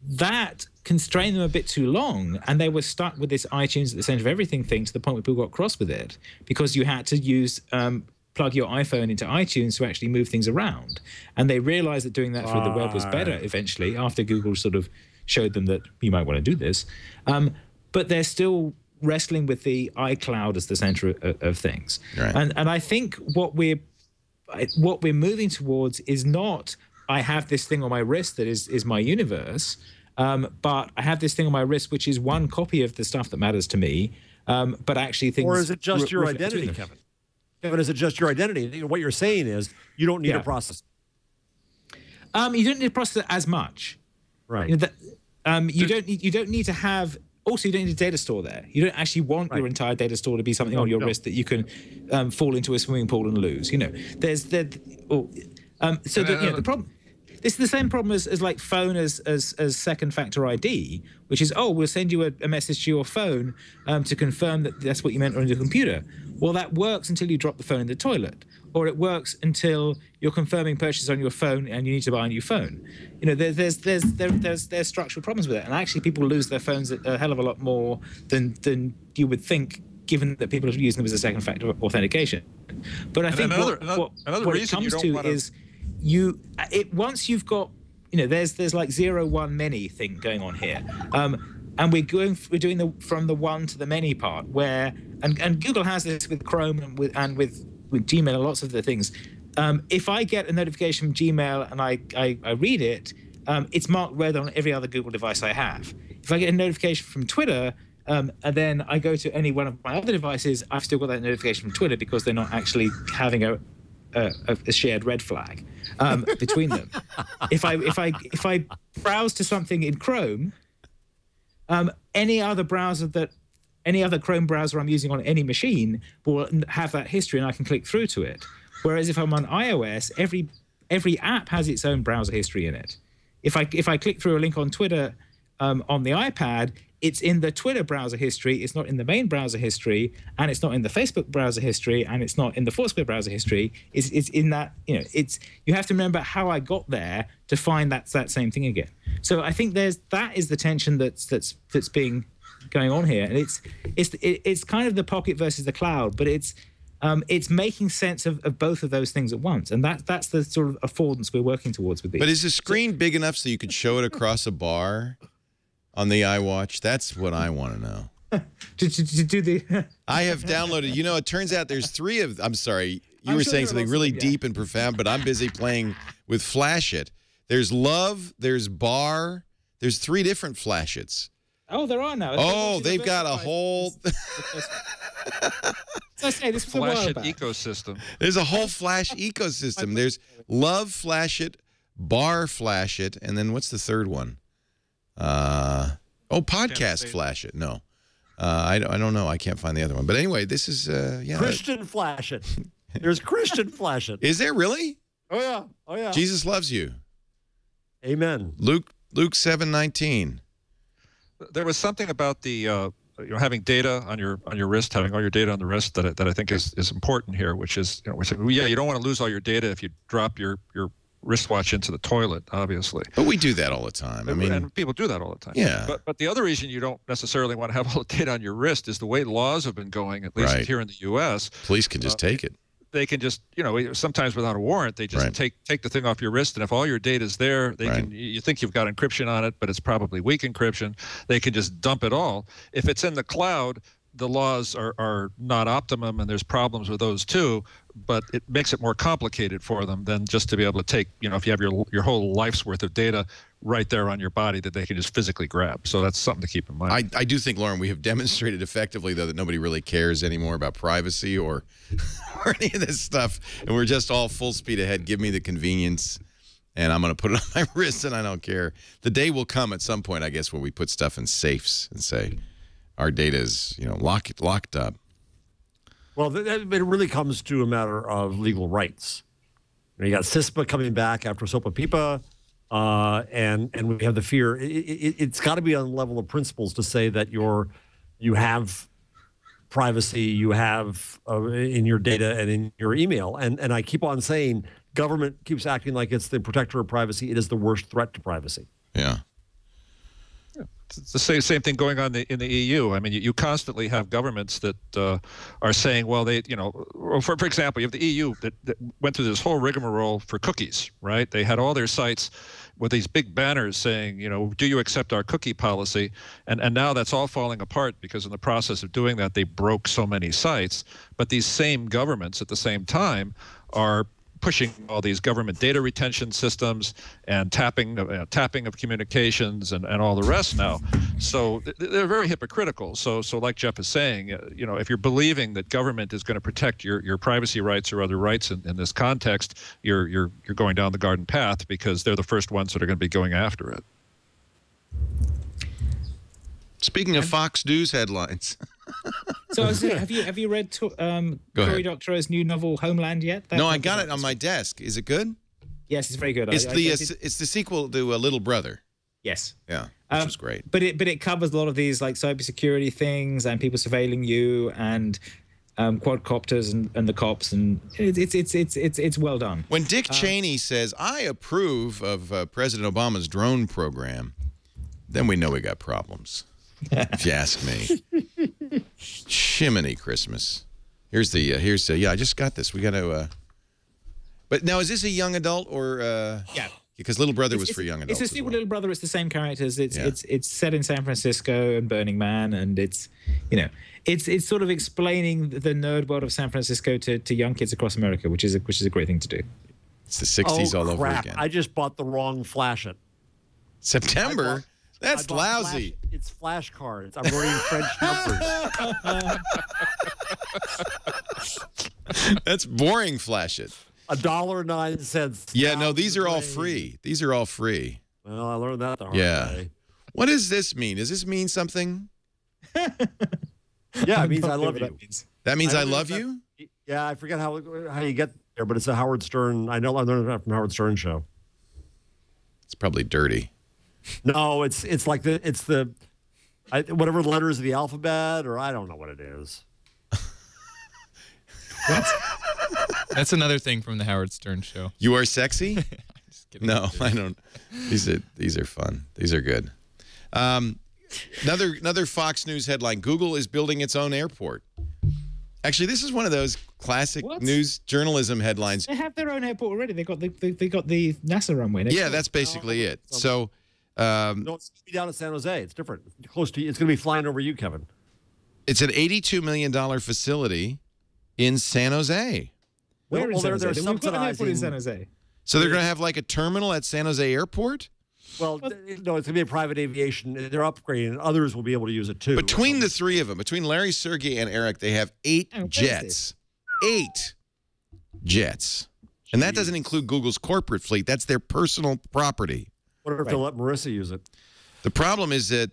that constrained them a bit too long, and they were stuck with this iTunes at the center of everything thing to the point where people got cross with it because you had to use plug your iPhone into iTunes to actually move things around. And they realized that doing that through the web was better eventually, after Google sort of showed them that you might want to do this. But they're still wrestling with the iCloud as the center of things.
Right.
And I think what we're moving towards is not, I have this thing on my wrist that is my universe, but I have this thing on my wrist which is one copy of the stuff that matters to me, but actually things...
Or is it just your identity, Kevin? Kevin, is it just your identity? What you're saying is you don't need to process it.
You don't need to process it as much.
Right.
You don't need to have... Also, you don't need a data store there. You don't actually want your entire data store to be something on your wrist that you can fall into a swimming pool and lose. You know, the problem. This is the same problem as like phone as second factor ID, which is, we'll send you a message to your phone to confirm that that's what you meant on your computer. Well, that works until you drop the phone in the toilet, or it works until you're confirming purchase on your phone and you need to buy a new phone. You know, there's structural problems with it, and actually people lose their phones a hell of a lot more than you would think, given that people are using them as a second factor authentication. But I think what it comes to is once you've got, there's like 0-1 many thing going on here, and we're doing from the one to the many part, where and Google has this with Chrome and with Gmail and lots of the things. If I get a notification from Gmail and I read it, it's marked red on every other Google device I have. If I get a notification from Twitter, and then I go to any one of my other devices, I've still got that notification from Twitter because they're not actually having a shared red flag between them. If I browse to something in Chrome, any other Chrome browser I'm using on any machine will have that history, and I can click through to it. Whereas if I'm on iOS, every app has its own browser history in it. If I click through a link on Twitter on the iPad, it's in the Twitter browser history, it's not in the main browser history, and it's not in the Facebook browser history, and it's not in the Foursquare browser history. It's in that, you have to remember how I got there to find that same thing again. So I think that is the tension that's being going on here, and it's kind of the pocket versus the cloud, but it's making sense of both of those things at once, and that's the sort of affordance we're working towards with these.
But is the screen big enough so you could show it across a bar on the iWatch? That's what I want to know.
to do the...
I have downloaded. It turns out there's 3 of... I'm sorry. You were saying something really deep and profound, but I'm busy playing with Flash It. There's Love, there's Bar, there's 3 different Flash It's.
Oh, there are now.
Oh, they've got a whole...
So I say, this was a while back.
Ecosystem.
There's a whole Flash ecosystem. There's Love Flash It, Bar Flash It, and then what's the third one? Podcast Flash It. No, I don't know. I can't find the other one. But anyway, this is
Christian Flash It. There's Christian Flash It.
Is there really?
Oh yeah.
Jesus loves you.
Amen.
Luke 7:19.
There was something about the having data on your wrist, having all your data on the wrist that I think is important here, which is we're saying, you don't want to lose all your data if you drop your wristwatch into the toilet, obviously.
But we do that all the time.
And people do that all the time.
Yeah.
But the other reason you don't necessarily want to have all the data on your wrist is the way laws have been going, at least here in the U.S.
Police can just take it.
They can just, sometimes without a warrant, they just take the thing off your wrist, and if all your data is there, they can. You think you've got encryption on it, but it's probably weak encryption. They can just dump it all. If it's in the cloud, the laws are not optimum, and there's problems with those too. But it makes it more complicated for them than just to be able to take, if you have your whole life's worth of data right there on your body that they can just physically grab. So that's something to keep in mind.
I do think, Lauren, we have demonstrated effectively, though, that nobody really cares anymore about privacy or any of this stuff. And we're just all full speed ahead. Give me the convenience, and I'm going to put it on my wrist, and I don't care. The day will come at some point, I guess, where we put stuff in safes and say our data is, locked up.
Well, it really comes to a matter of legal rights. You got CISPA coming back after SOPA PIPA. and we have the fear. It's got to be on the level of principles to say that you have privacy, you have in your data and in your email. And I keep on saying government keeps acting like it's the protector of privacy. It is the worst threat to privacy.
Yeah.
It's the same thing going on in the EU. I mean, you constantly have governments that are saying, well, for example, you have the EU that went through this whole rigmarole for cookies, right? They had all their sites with these big banners saying, do you accept our cookie policy? And now that's all falling apart because in the process of doing that, they broke so many sites. But these same governments at the same time are pushing all these government data retention systems and tapping of communications and all the rest now. So they're very hypocritical. So like Jeff is saying, if you're believing that government is going to protect your privacy rights or other rights in this context, you're going down the garden path because they're the first ones that are going to be going after it.
Speaking of Fox News headlines.
So have you read Cory Doctorow's new novel Homeland yet?
No, I got it on my desk. Is it good?
Yes, it's very good.
It's the sequel to Little Brother.
Yes.
Yeah, which was great.
But it covers a lot of these like cybersecurity things and people surveilling you and quadcopters and the cops, and it's well done.
When Dick Cheney says, "I approve of President Obama's drone program," then we know we got problems. If you ask me. Chimney Christmas. Here's yeah, I just got this. We got to but now is this a young adult or
yeah,
because Little Brother was for young adults.
It's a sequel to Little Brother. It's the same characters. It's set in San Francisco and Burning Man, and it's sort of explaining the nerd world of San Francisco to young kids across America, which is a great thing to do.
It's the 60s all over again.
I just bought the wrong Flash It.
September? That's lousy.
It's flashcards. I'm reading French numbers.
That's boring. Flash It.
$1.09.
Yeah, no, these are all free. These are all free.
Well, I learned that the hard way.
What does this mean? Does this mean something?
Yeah, it means I love you.
That means I love you?
Yeah, I forget how you get there, but it's a Howard Stern. I learned that from Howard Stern show.
It's probably dirty.
No, it's like whatever letters of the alphabet, or I don't know what it is.
That's another thing from the Howard Stern show.
You are sexy?
Just kidding.
No, I don't. These are fun. These are good. Another Fox News headline: Google is building its own airport. Actually, this is one of those classic news journalism headlines.
They have their own airport already. They got the NASA runway.
Yeah, that's basically it. So.
No, it's going to be down in San Jose. It's different. Close to you. It's going to be flying over you, Kevin.
It's an $82 million facility in San Jose.
Where is San Jose?
They're subsidizing
in San Jose.
So they're going to have like a terminal at San Jose Airport?
Well, no, it's going to be a private aviation. They're upgrading, and others will be able to use it too.
Between the three of them, between Larry, Sergey, and Eric, they have 8 jets. 8 jets. And that doesn't include Google's corporate fleet. That's their personal property.
What if they'll let Marissa use it?
The problem is that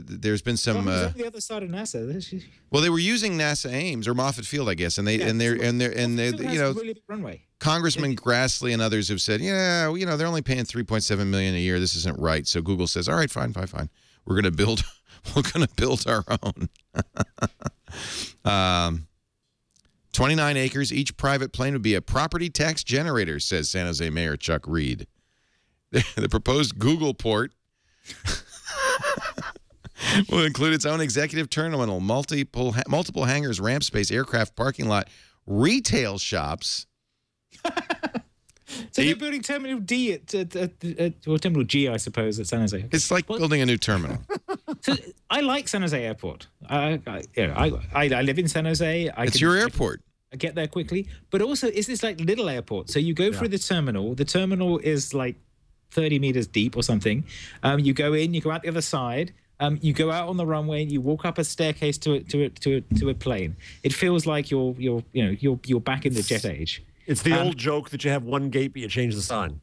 there's been some.
On the other side of NASA.
Well, they were using NASA Ames or Moffett Field, I guess, and they're
really big runway.
Congressman Grassley and others have said, they're only paying $3.7 million a year. This isn't right. So Google says, all right, fine. We're going to build our own. 29 acres. Each private plane would be a property tax generator, says San Jose Mayor Chuck Reed. The proposed Google port will include its own executive terminal, multiple hangars, ramp space, aircraft parking lot, retail shops.
So they're building Terminal D or Terminal G, I suppose, at San Jose.
It's like building a new terminal.
So I like San Jose Airport. I live in San Jose.
It's your airport.
I get there quickly, but also it's this like little airport. So you go through the terminal. The terminal is like 30 meters deep or something. You go in, you go out the other side. You go out on the runway, you walk up a staircase to a plane. It feels like you're back in the jet age.
It's the old joke that you have one gate but you change the sign.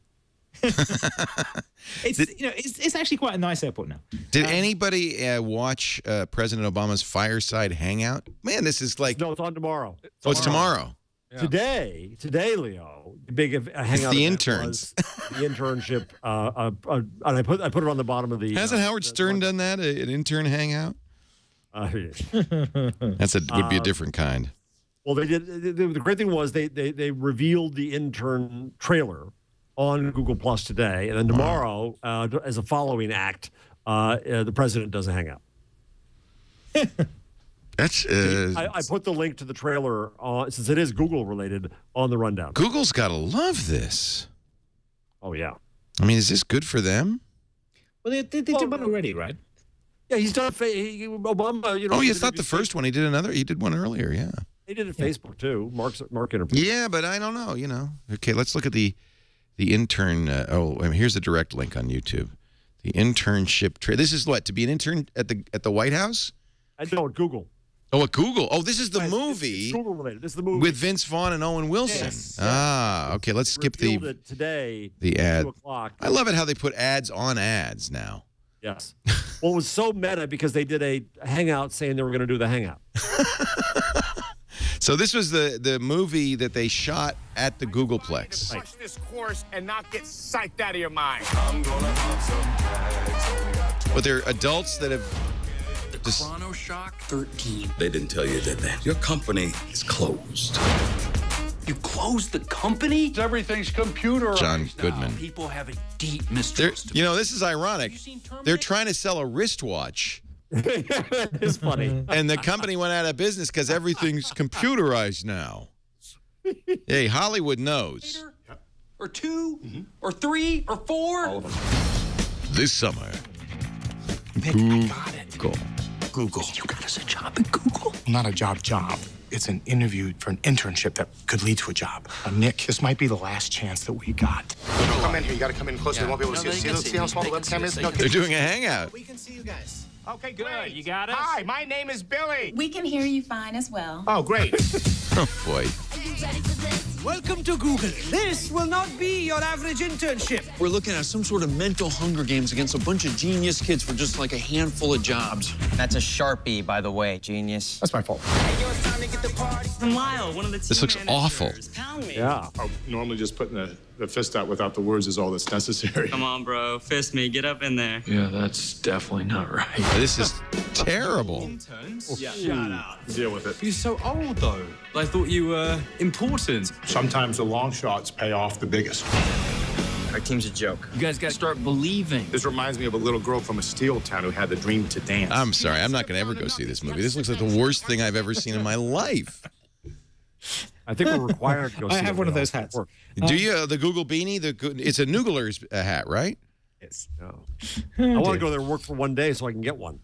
It's actually quite a nice airport now.
Did anybody watch President Obama's fireside hangout? Man, this is like
no, it's on tomorrow.
It's tomorrow.
Yeah.
Today, Leo, the big hangout.
The interns.
The internship. And I put it on the bottom of the.
Hasn't Howard Stern done that? An intern hangout? Would be a different kind.
Well, they did. The great thing was they revealed the intern trailer on Google Plus today, and then tomorrow, as a following act, the president does a hangout.
That's.
I put the link to the trailer, since it is Google related, on the rundown.
Google's got to love this.
Oh yeah.
I mean, is this good for them?
Well, they did one already, right?
Yeah, he's done. Obama,
Oh, it's not the first one. He did another. He did one earlier. Yeah.
He did it Facebook too. Mark interview.
Yeah, but I don't know. Okay, let's look at the intern. Here's the direct link on YouTube. The internship trailer. This is what, to be an intern at the White House?
I know at Google.
Oh, at Google. Oh, this is the movie.
It's Google related. This is the movie
with Vince Vaughn and Owen Wilson.
Yes.
Okay. Let's skip
today.
The ad.
2 o'clock.
I love it how they put ads on ads now.
Yes. Well, it was so meta because they did a hangout saying they were going to do the hangout.
So this was the movie that they shot at the Googleplex.
Push this course and not get psyched out of your mind.
But they're adults that have.
Chronoshock 13. They didn't tell you, did they? Your company is closed. You closed the company?
Everything's computerized.
John Goodman.
People have a deep mistrust.
This is ironic. They're trying to sell a wristwatch.
It's funny.
And the company went out of business because everything's computerized now. Hey, Hollywood knows.
Or 2, or 3, or 4.
All of them.
This summer.
Nick, I got it. Google.
You got us a job at Google?
Not a job. It's an interview for an internship that could lead to a job. Nick, this might be the last chance that we got. Come in here. You got to come in closer. They won't be able to see us. See how small the webcam is?
They're doing a hangout.
We can see you guys.
Okay, good.
You got us?
Hi, my name is Billy.
We can hear you fine as well.
Oh, great.
Oh, boy.
Welcome to Google. This will not be your average internship.
We're looking at some sort of mental Hunger Games against a bunch of genius kids for just like a handful of jobs.
That's a Sharpie, by the way, genius.
That's my fault.
Lyle, one of the
This looks awful.
Yeah.
Oh, normally just putting the fist out without the words is all that's necessary.
Come on, bro. Fist me. Get up in there.
Yeah, that's definitely not right.
This is terrible.
Interns?
Yeah. Shut up. Deal with it.
You're so old, though. I thought you were important.
Sometimes the long shots pay off the biggest.
Our team's a joke.
You guys got to start believing.
This reminds me of a little girl from a steel town who had the dream to dance.
I'm sorry. I'm not going to ever go see this movie. This looks like the worst thing I've ever seen in my life.
I think we're required to go see
I have one of those hats.
Do you? The Google beanie? It's a Noogler's hat, right?
Yes.
No. I want to go there and work for one day so I can get one.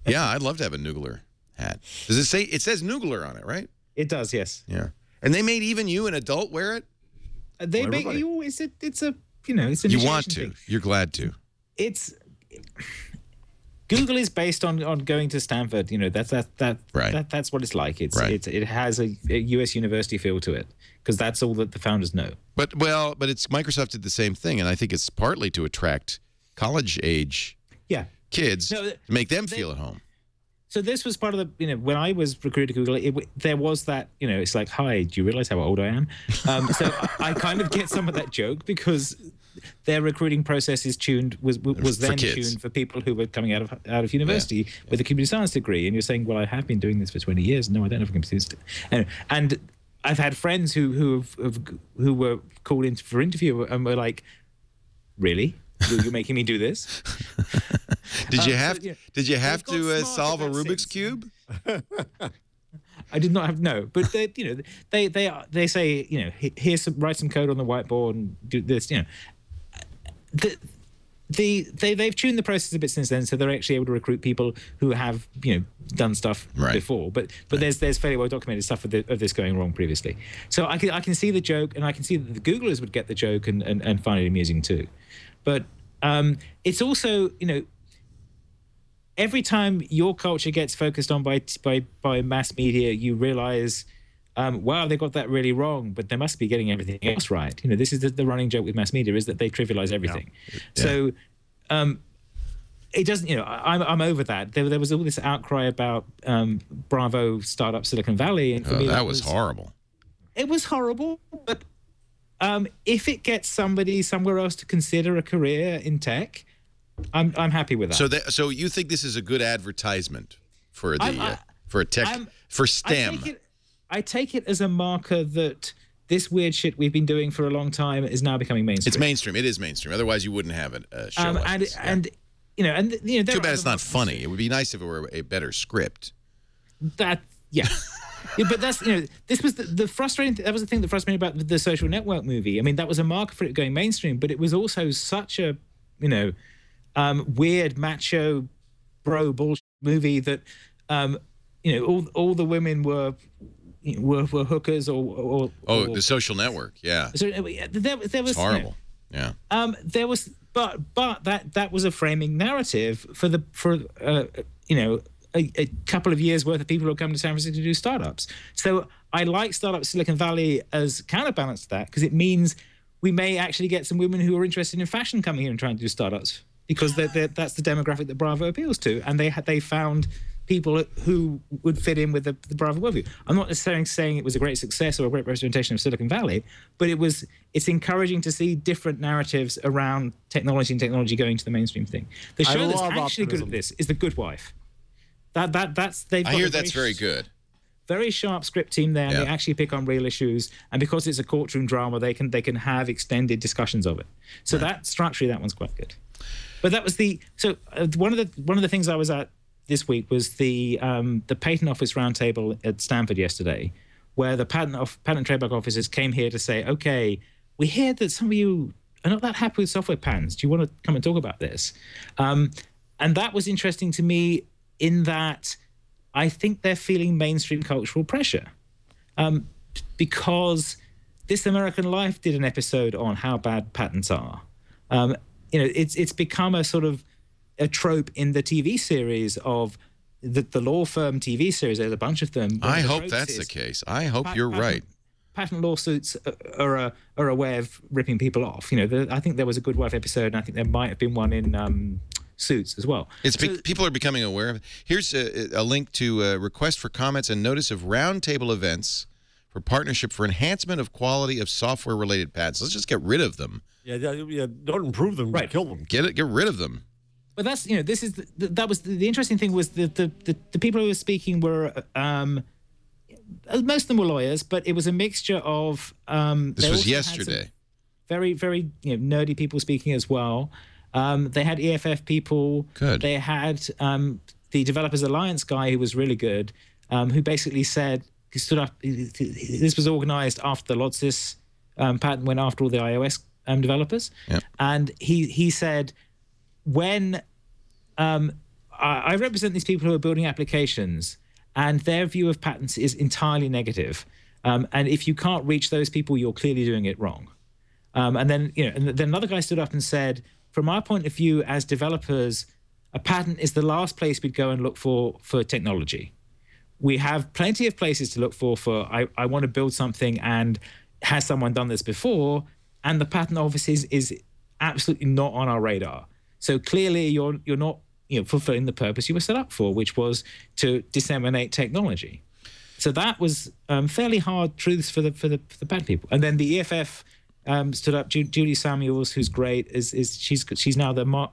Yeah, I'd love to have a Noogler hat. Does it say? It says Noogler on it, right?
It does, yes.
Yeah. And they made even you, an adult, wear it?
They make you. It's a. It's an initiation
You want to.
thing.
You're glad to.
Google is based on going to Stanford. That's what it's like. It has a U.S. university feel to it because that's all that the founders know.
But it's Microsoft did the same thing, and I think it's partly to attract college age kids to make them feel at home.
So this was part of the, when I was recruited at Google, there was that, it's like, hi, do you realize how old I am? So I kind of get some of that joke because their recruiting process is was then tuned for people who were coming out of university with a computer science degree. And you're saying, well, I have been doing this for 20 years. No, I don't have a computer science. And I've had friends who were called in for interview and were like, really? You're making me do this?
Did you have to solve a Rubik's Cube?
I did not have but they say write some code on the whiteboard and do this. They've tuned the process a bit since then, so they're actually able to recruit people who have done stuff before. But there's fairly well documented stuff of this going wrong previously. So I can see the joke, and I can see that the Googlers would get the joke and find it amusing too. But it's also every time your culture gets focused on by mass media, you realize, wow, they got that really wrong, but they must be getting everything else right. This is the running joke with mass media, is that they trivialize everything. Yeah. So it doesn't, I'm over that. There was all this outcry about Bravo startup Silicon Valley. And for me,
that was horrible.
It was horrible, but if it gets somebody somewhere else to consider a career in tech, I'm happy with that.
So you think this is a good advertisement for the for a tech for STEM?
I take it as a marker that this weird shit we've been doing for a long time is now becoming mainstream.
It's mainstream. It is mainstream. Otherwise, you wouldn't have a show like this.
Too
bad it's not funny. It would be nice if it were a better script.
Yeah, but that's this was the frustrating. That was the thing that frustrated me about the Social Network movie. I mean, that was a marker for it going mainstream, but it was also such a weird macho bro bullshit movie that all the women were hookers or
the Social Network. Yeah.
So there was
it's horrible. Yeah.
There was but that was a framing narrative for a couple of years worth of people who are coming to San Francisco to do startups. So I like Startup Silicon Valley as counterbalance to that, because it means we may actually get some women who are interested in fashion coming here and trying to do startups, because that's the demographic that Bravo appeals to, and they found people who would fit in with the Bravo worldview. I'm not necessarily saying it was a great success or a great representation of Silicon Valley, but it's encouraging to see different narratives around technology and technology going to the mainstream thing. The show that's actually good at this is The Good Wife. I
hear that's very good.
Very sharp script team there, and they actually pick on real issues. And because it's a courtroom drama, they can have extended discussions of it. So that structurally, that one's quite good. But that was one of the things I was at this week was the Patent Office Roundtable at Stanford yesterday, where the Patent and Trademark officers came here to say, okay, we hear that some of you are not that happy with software patents. Do you want to come and talk about this? And that was interesting to me, in that I think they're feeling mainstream cultural pressure, because This American Life did an episode on how bad patents are. It's become a sort of a trope in the TV series of the law firm TV series. There's a bunch of them.
I hope that's the case. I hope you're right.
Patent lawsuits are a way of ripping people off. I think there was a Good Wife episode, and I think there might have been one in Suits as well.
People are becoming aware of it. Here's a link to a request for comments and notice of roundtable events for partnership for enhancement of quality of software-related patents. Let's just get rid of them.
Yeah, don't improve them, right? Kill them.
Get rid of them.
But that's this is that was the interesting thing was the people who were speaking were most of them were lawyers, but it was a mixture of.
This was yesterday.
Very very nerdy people speaking as well. They had EFF people.
Good.
They had the Developers Alliance guy who was really good, who basically said he stood up. This was organized after the Lodsys patent went after all the iOS developers, and he said, when I represent these people who are building applications, and their view of patents is entirely negative, and if you can't reach those people, you're clearly doing it wrong. And then another guy stood up and said, from our point of view as developers, a patent is the last place we'd go and look for technology. We have plenty of places to look for I want to build something, and has someone done this before? And the patent office is absolutely not on our radar. So clearly you're not fulfilling the purpose you were set up for, which was to disseminate technology. So that was fairly hard truths for the patent people. And then the EFF stood up. Julie Samuels, who's great, she's now the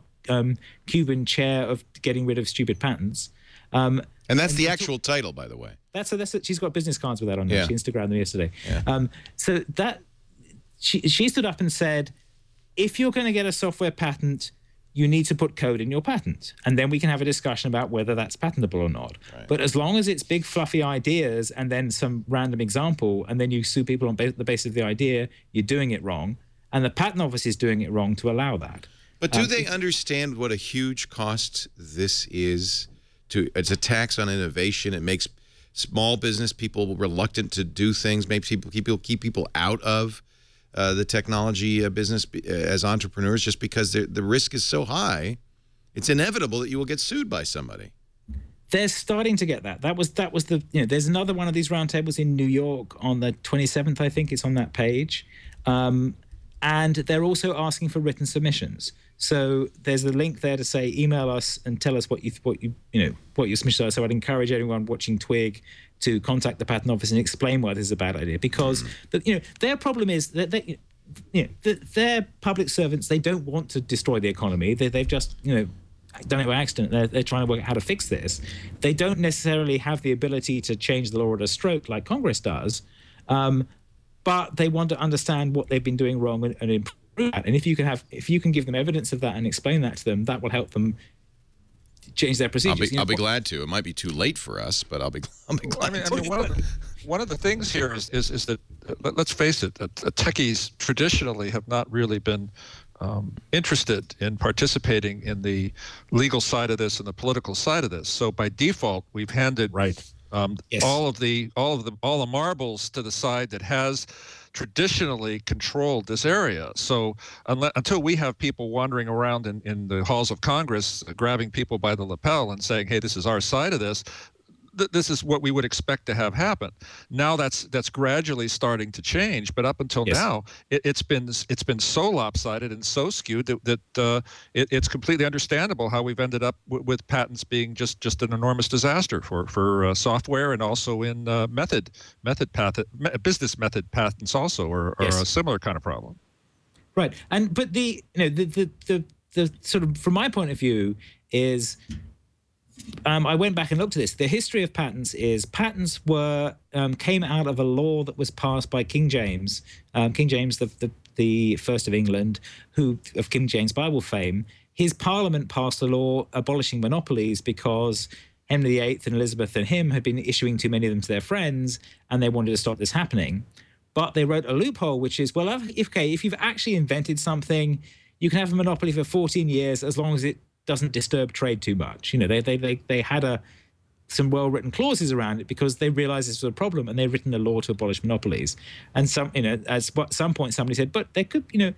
Cuban chair of getting rid of stupid patents.
And that's the actual title, by the way.
That's she's got business cards with that on.
Yeah.
She Instagrammed them yesterday.
Yeah.
So that she stood up and said, if you're going to get a software patent, you need to put code in your patent, and then we can have a discussion about whether that's patentable or not. Right. But as long as it's big fluffy ideas and then some random example, and then you sue people on the basis of the idea, you're doing it wrong, and the patent office is doing it wrong to allow that.
But do they understand what a huge cost this is? It's a tax on innovation. It makes small business people reluctant to do things, makes people keep people out of the technology business as entrepreneurs, just because the risk is so high. It's inevitable that you will get sued by somebody.
They're starting to get that. That was the there's another one of these roundtables in New York on the 27th, I think. It's on that page, and they're also asking for written submissions. So there's a link there to say email us and tell us what your submissions are. So I'd encourage everyone watching Twig to contact the patent office and explain why this is a bad idea, because their problem is that they're public servants. They don't want to destroy the economy. They've just done it by accident. They're trying to work out how to fix this. They don't necessarily have the ability to change the law at a stroke like Congress does, but they want to understand what they've been doing wrong and improve that. And if you can give them evidence of that and explain that to them, that will help them change their procedures.
I'll be glad to. It might be too late for us, but I'll be glad to.
I mean, one of the things here is that, let's face it, techies traditionally have not really been interested in participating in the legal side of this and the political side of this. So by default, we've handed all the marbles to the side that has traditionally controlled this area. So until we have people wandering around in the halls of Congress, grabbing people by the lapel and saying, hey, this is our side of this, this is what we would expect to have happen. Now that's gradually starting to change, but up until now, it's been so lopsided and so skewed that it's completely understandable how we've ended up with patents being just an enormous disaster for software, and also in business method patents also are a similar kind of problem.
Right, but the sort of, from my point of view, is. I went back and looked at this. The history of patents is patents came out of a law that was passed by King James, the first of England, of King James Bible fame. His Parliament passed a law abolishing monopolies because Henry VIII and Elizabeth and him had been issuing too many of them to their friends, and they wanted to stop this happening. But they wrote a loophole, which is, well, if you've actually invented something, you can have a monopoly for 14 years as long as it doesn't disturb trade too much. They had some well-written clauses around it because they realized this was a problem, and they'd written a law to abolish monopolies. And at some point somebody said, but there could,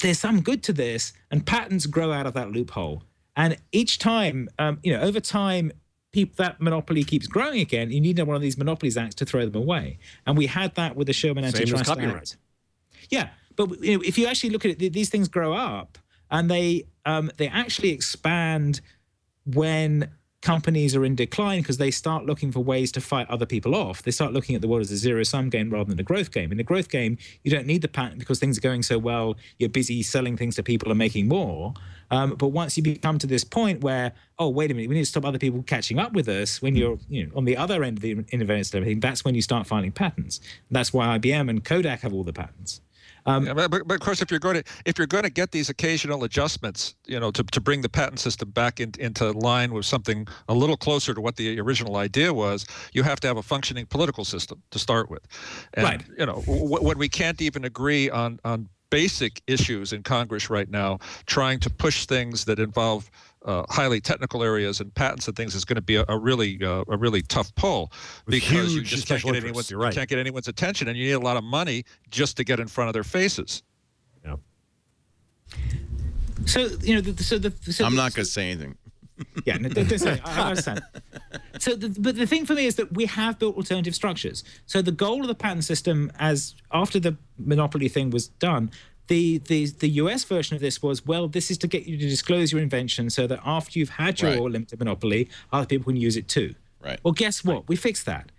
there's some good to this, and patents grow out of that loophole. And each time, over time, that monopoly keeps growing again. You need one of these Monopolies Acts to throw them away. And we had that with the Sherman Antitrust Act. Yeah, but if you actually look at it, these things grow up. And they actually expand when companies are in decline, because they start looking for ways to fight other people off. They start looking at the world as a zero-sum game rather than a growth game. In the growth game, you don't need the patent because things are going so well, you're busy selling things to people and making more. But once you become to this point where, oh, wait a minute, we need to stop other people catching up with us, when you're on the other end of the innovation and everything, that's when you start filing patents. And that's why IBM and Kodak have all the patents.
But of course, if you're going to get these occasional adjustments, to bring the patent system back into line with something a little closer to what the original idea was, you have to have a functioning political system to start with. And, right. When we can't even agree on basic issues in Congress right now, trying to push things that involve highly technical areas and patents and things is going to be a really tough pull, because you just can't get anyone's attention, and you need a lot of money just to get in front of their faces.
Yeah.
So
I'm not going to say anything.
Yeah, no, don't say it. I understand. But the thing for me is that we have built alternative structures. So the goal of the patent system, as after the monopoly thing was done, the US version of this was, well, this is to get you to disclose your invention so that after you've had your limited monopoly, other people can use it too.
Right.
Well, guess what? We fixed that.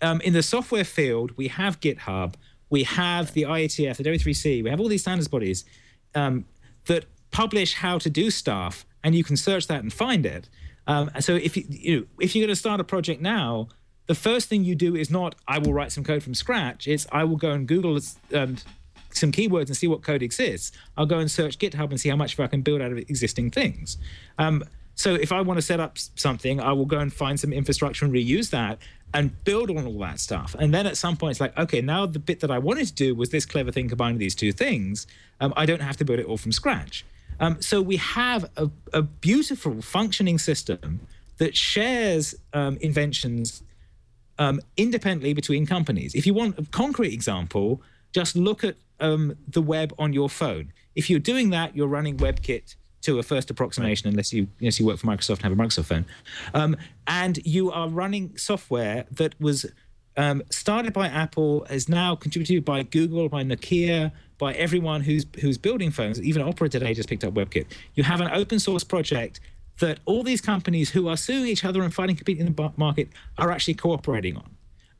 In the software field, we have GitHub, we have the IETF, the W3C, we have all these standards bodies that publish how to do stuff, and you can search that and find it. So if you're going to start a project now, the first thing you do is not, I will write some code from scratch. It's, I will go and Google some keywords and see what code exists. I'll go and search GitHub and see how much I can build out of existing things. So if I want to set up something, I will go and find some infrastructure and reuse that and build on all that stuff. And then at some point, it's like, okay, now the bit that I wanted to do was this clever thing combining these two things. I don't have to build it all from scratch. So we have a beautiful functioning system that shares inventions independently between companies. If you want a concrete example, just look at the web on your phone. If you're doing that, you're running WebKit to a first approximation, unless you work for Microsoft and have a Microsoft phone. And you are running software that was started by Apple, is now contributed by Google, by Nokia, by everyone who's building phones. Even Opera today just picked up WebKit. You have an open source project that all these companies who are suing each other and fighting competing in the market are actually cooperating on.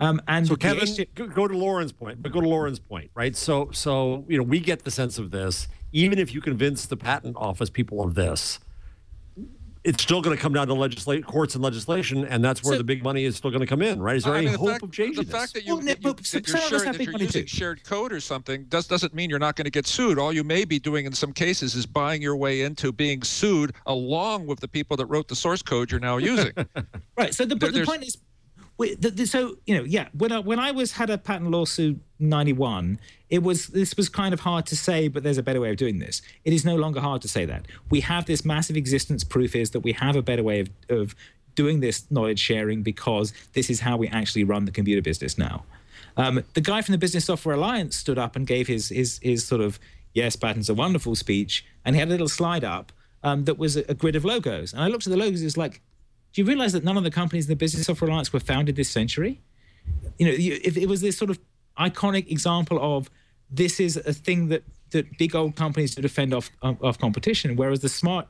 And
so Kevin, go to Lauren's point, but go to Lauren's point, right? So we get the sense of this. Even if you convince the patent office people of this, it's still going to come down to courts and legislation, and that's where the big money is still going to come in, right? Is there any hope of changing this?
The fact that you're using shared code or something doesn't mean you're not going to get sued. All you may be doing in some cases is buying your way into being sued along with the people that wrote the source code you're now using.
Right. So the point is, when I had a patent lawsuit 91, this was kind of hard to say, but there's a better way of doing this. It is no longer hard to say that. We have this massive existence proof is that we have a better way of doing this knowledge sharing because this is how we actually run the computer business now. The guy from the Business Software Alliance stood up and gave his sort of, yes, patents are wonderful speech, and he had a little slide up that was a grid of logos. And I looked at the logos, it's like, do you realize that none of the companies in the Business Software Alliance were founded this century? If it was this sort of iconic example of this is a thing that big old companies do to fend off competition, whereas the smart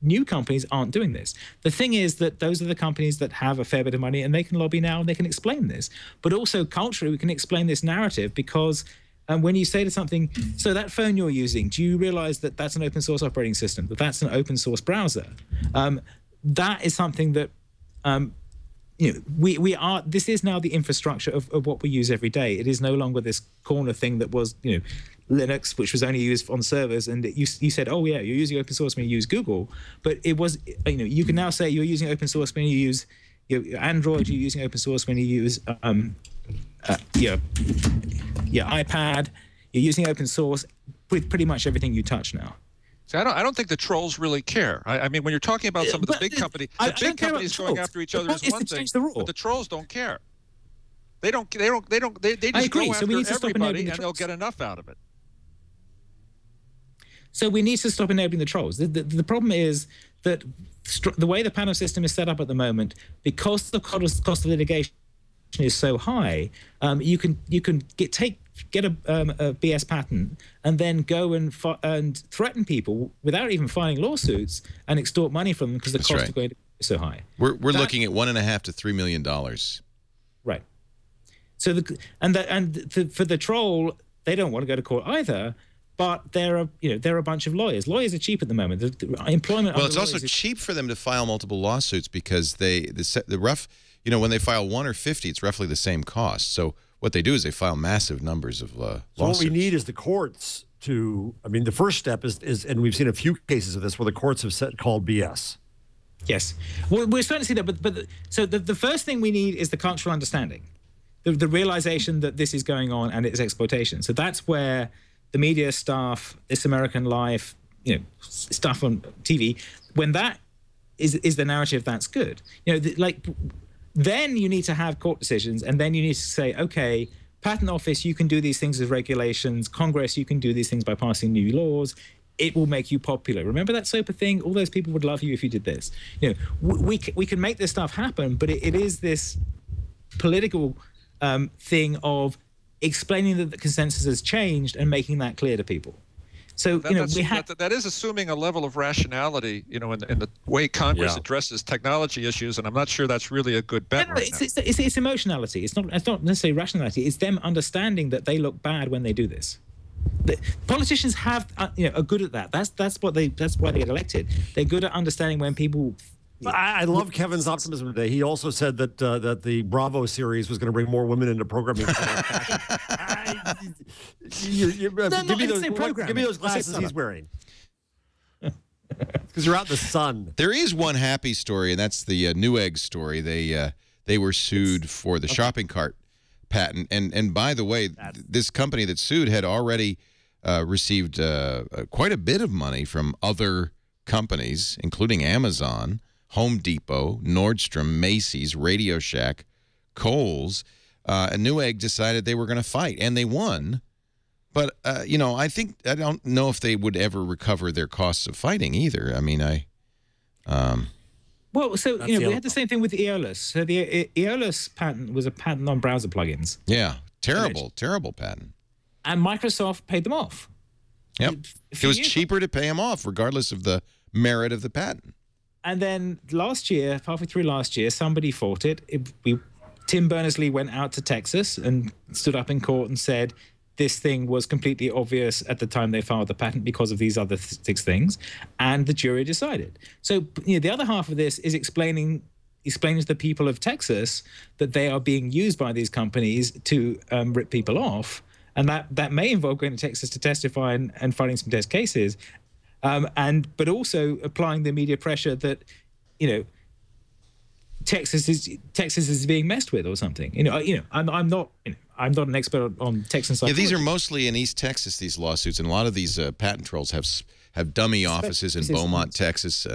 new companies aren't doing this. The thing is that those are the companies that have a fair bit of money and they can lobby now and they can explain this. But also culturally, we can explain this narrative because when you say to something, so that phone you're using, do you realize that that's an open source operating system, that that's an open source browser? That is something that this is now the infrastructure of what we use every day. It is no longer this corner thing that was Linux, which was only used on servers, and you said, oh yeah, you're using open source when you use Google, but it was you can now say you're using open source when you use your Android, you're using open source when you use your iPad, you're using open source with pretty much everything you touch now.
See, I don't think the trolls really care. I mean, when you're talking about some of the big companies, going after each other is one thing, but the trolls don't care. They just go after everybody, and they'll get enough out of it.
So we need to stop enabling the trolls. The problem is that the way the panel system is set up at the moment, because the cost of litigation is so high, you can get a BS patent and then go and threaten people without even filing lawsuits and extort money from them because the cost of going to is so high.
We're looking at $1.5 to $3 million.
Right. So for the troll, they don't want to go to court either. But there are a bunch of lawyers. Lawyers are cheap at the moment. The employment.
Well, it's also cheap for them to file multiple lawsuits because when they file 1 or 50, it's roughly the same cost. So what they do is they file massive numbers of lawsuits.
So what we need is the courts to. I mean, the first step is, and we've seen a few cases of this where the courts have called BS.
Yes, well, we're starting to see that. But so the first thing we need is the cultural understanding, the realization that this is going on and it's exploitation. So that's where the media staff, This American Life, stuff on TV, when that is the narrative, that's good. Then you need to have court decisions, and then you need to say, okay, patent office, you can do these things as regulations. Congress, you can do these things by passing new laws. It will make you popular. Remember that SOPA thing? All those people would love you if you did this. We can make this stuff happen, but it is this political thing of explaining that the consensus has changed and making that clear to people. So
that is assuming a level of rationality, in the way Congress addresses technology issues, and I'm not sure that's really a good bet.
It's emotionality. It's not necessarily rationality. It's them understanding that they look bad when they do this. Politicians are good at that. That's why they get elected. They're good at understanding when people.
I love Kevin's optimism today. He also said that the Bravo series was going to bring more women into programming. Give me those glasses he's wearing. Because you're out in the sun.
There is one happy story, and that's the Newegg story. They were sued for the shopping cart patent. And by the way, this company that sued had already received quite a bit of money from other companies, including Amazon, Home Depot, Nordstrom, Macy's, Radio Shack, Kohl's. And Newegg decided they were going to fight, and they won. But, I don't know if they would ever recover their costs of fighting either. I mean,
Well, so, we had the same thing with Eolus. So the Eolus patent was a patent on browser plugins.
Yeah, terrible patent.
And Microsoft paid them off.
Yep. It was cheaper to pay them off, regardless of the merit of the patent.
And then halfway through last year, somebody fought it. Tim Berners-Lee went out to Texas and stood up in court and said this thing was completely obvious at the time they filed the patent because of these other 6 things, and the jury decided. So the other half of this is explaining to the people of Texas that they are being used by these companies to rip people off, and that may involve going to Texas to testify and filing some test cases, but also applying the media pressure that Texas is being messed with or something. I'm not an expert on Texan psychology.
Yeah, these are mostly in East Texas, these lawsuits, and a lot of these patent trolls have dummy offices in Beaumont, Texas.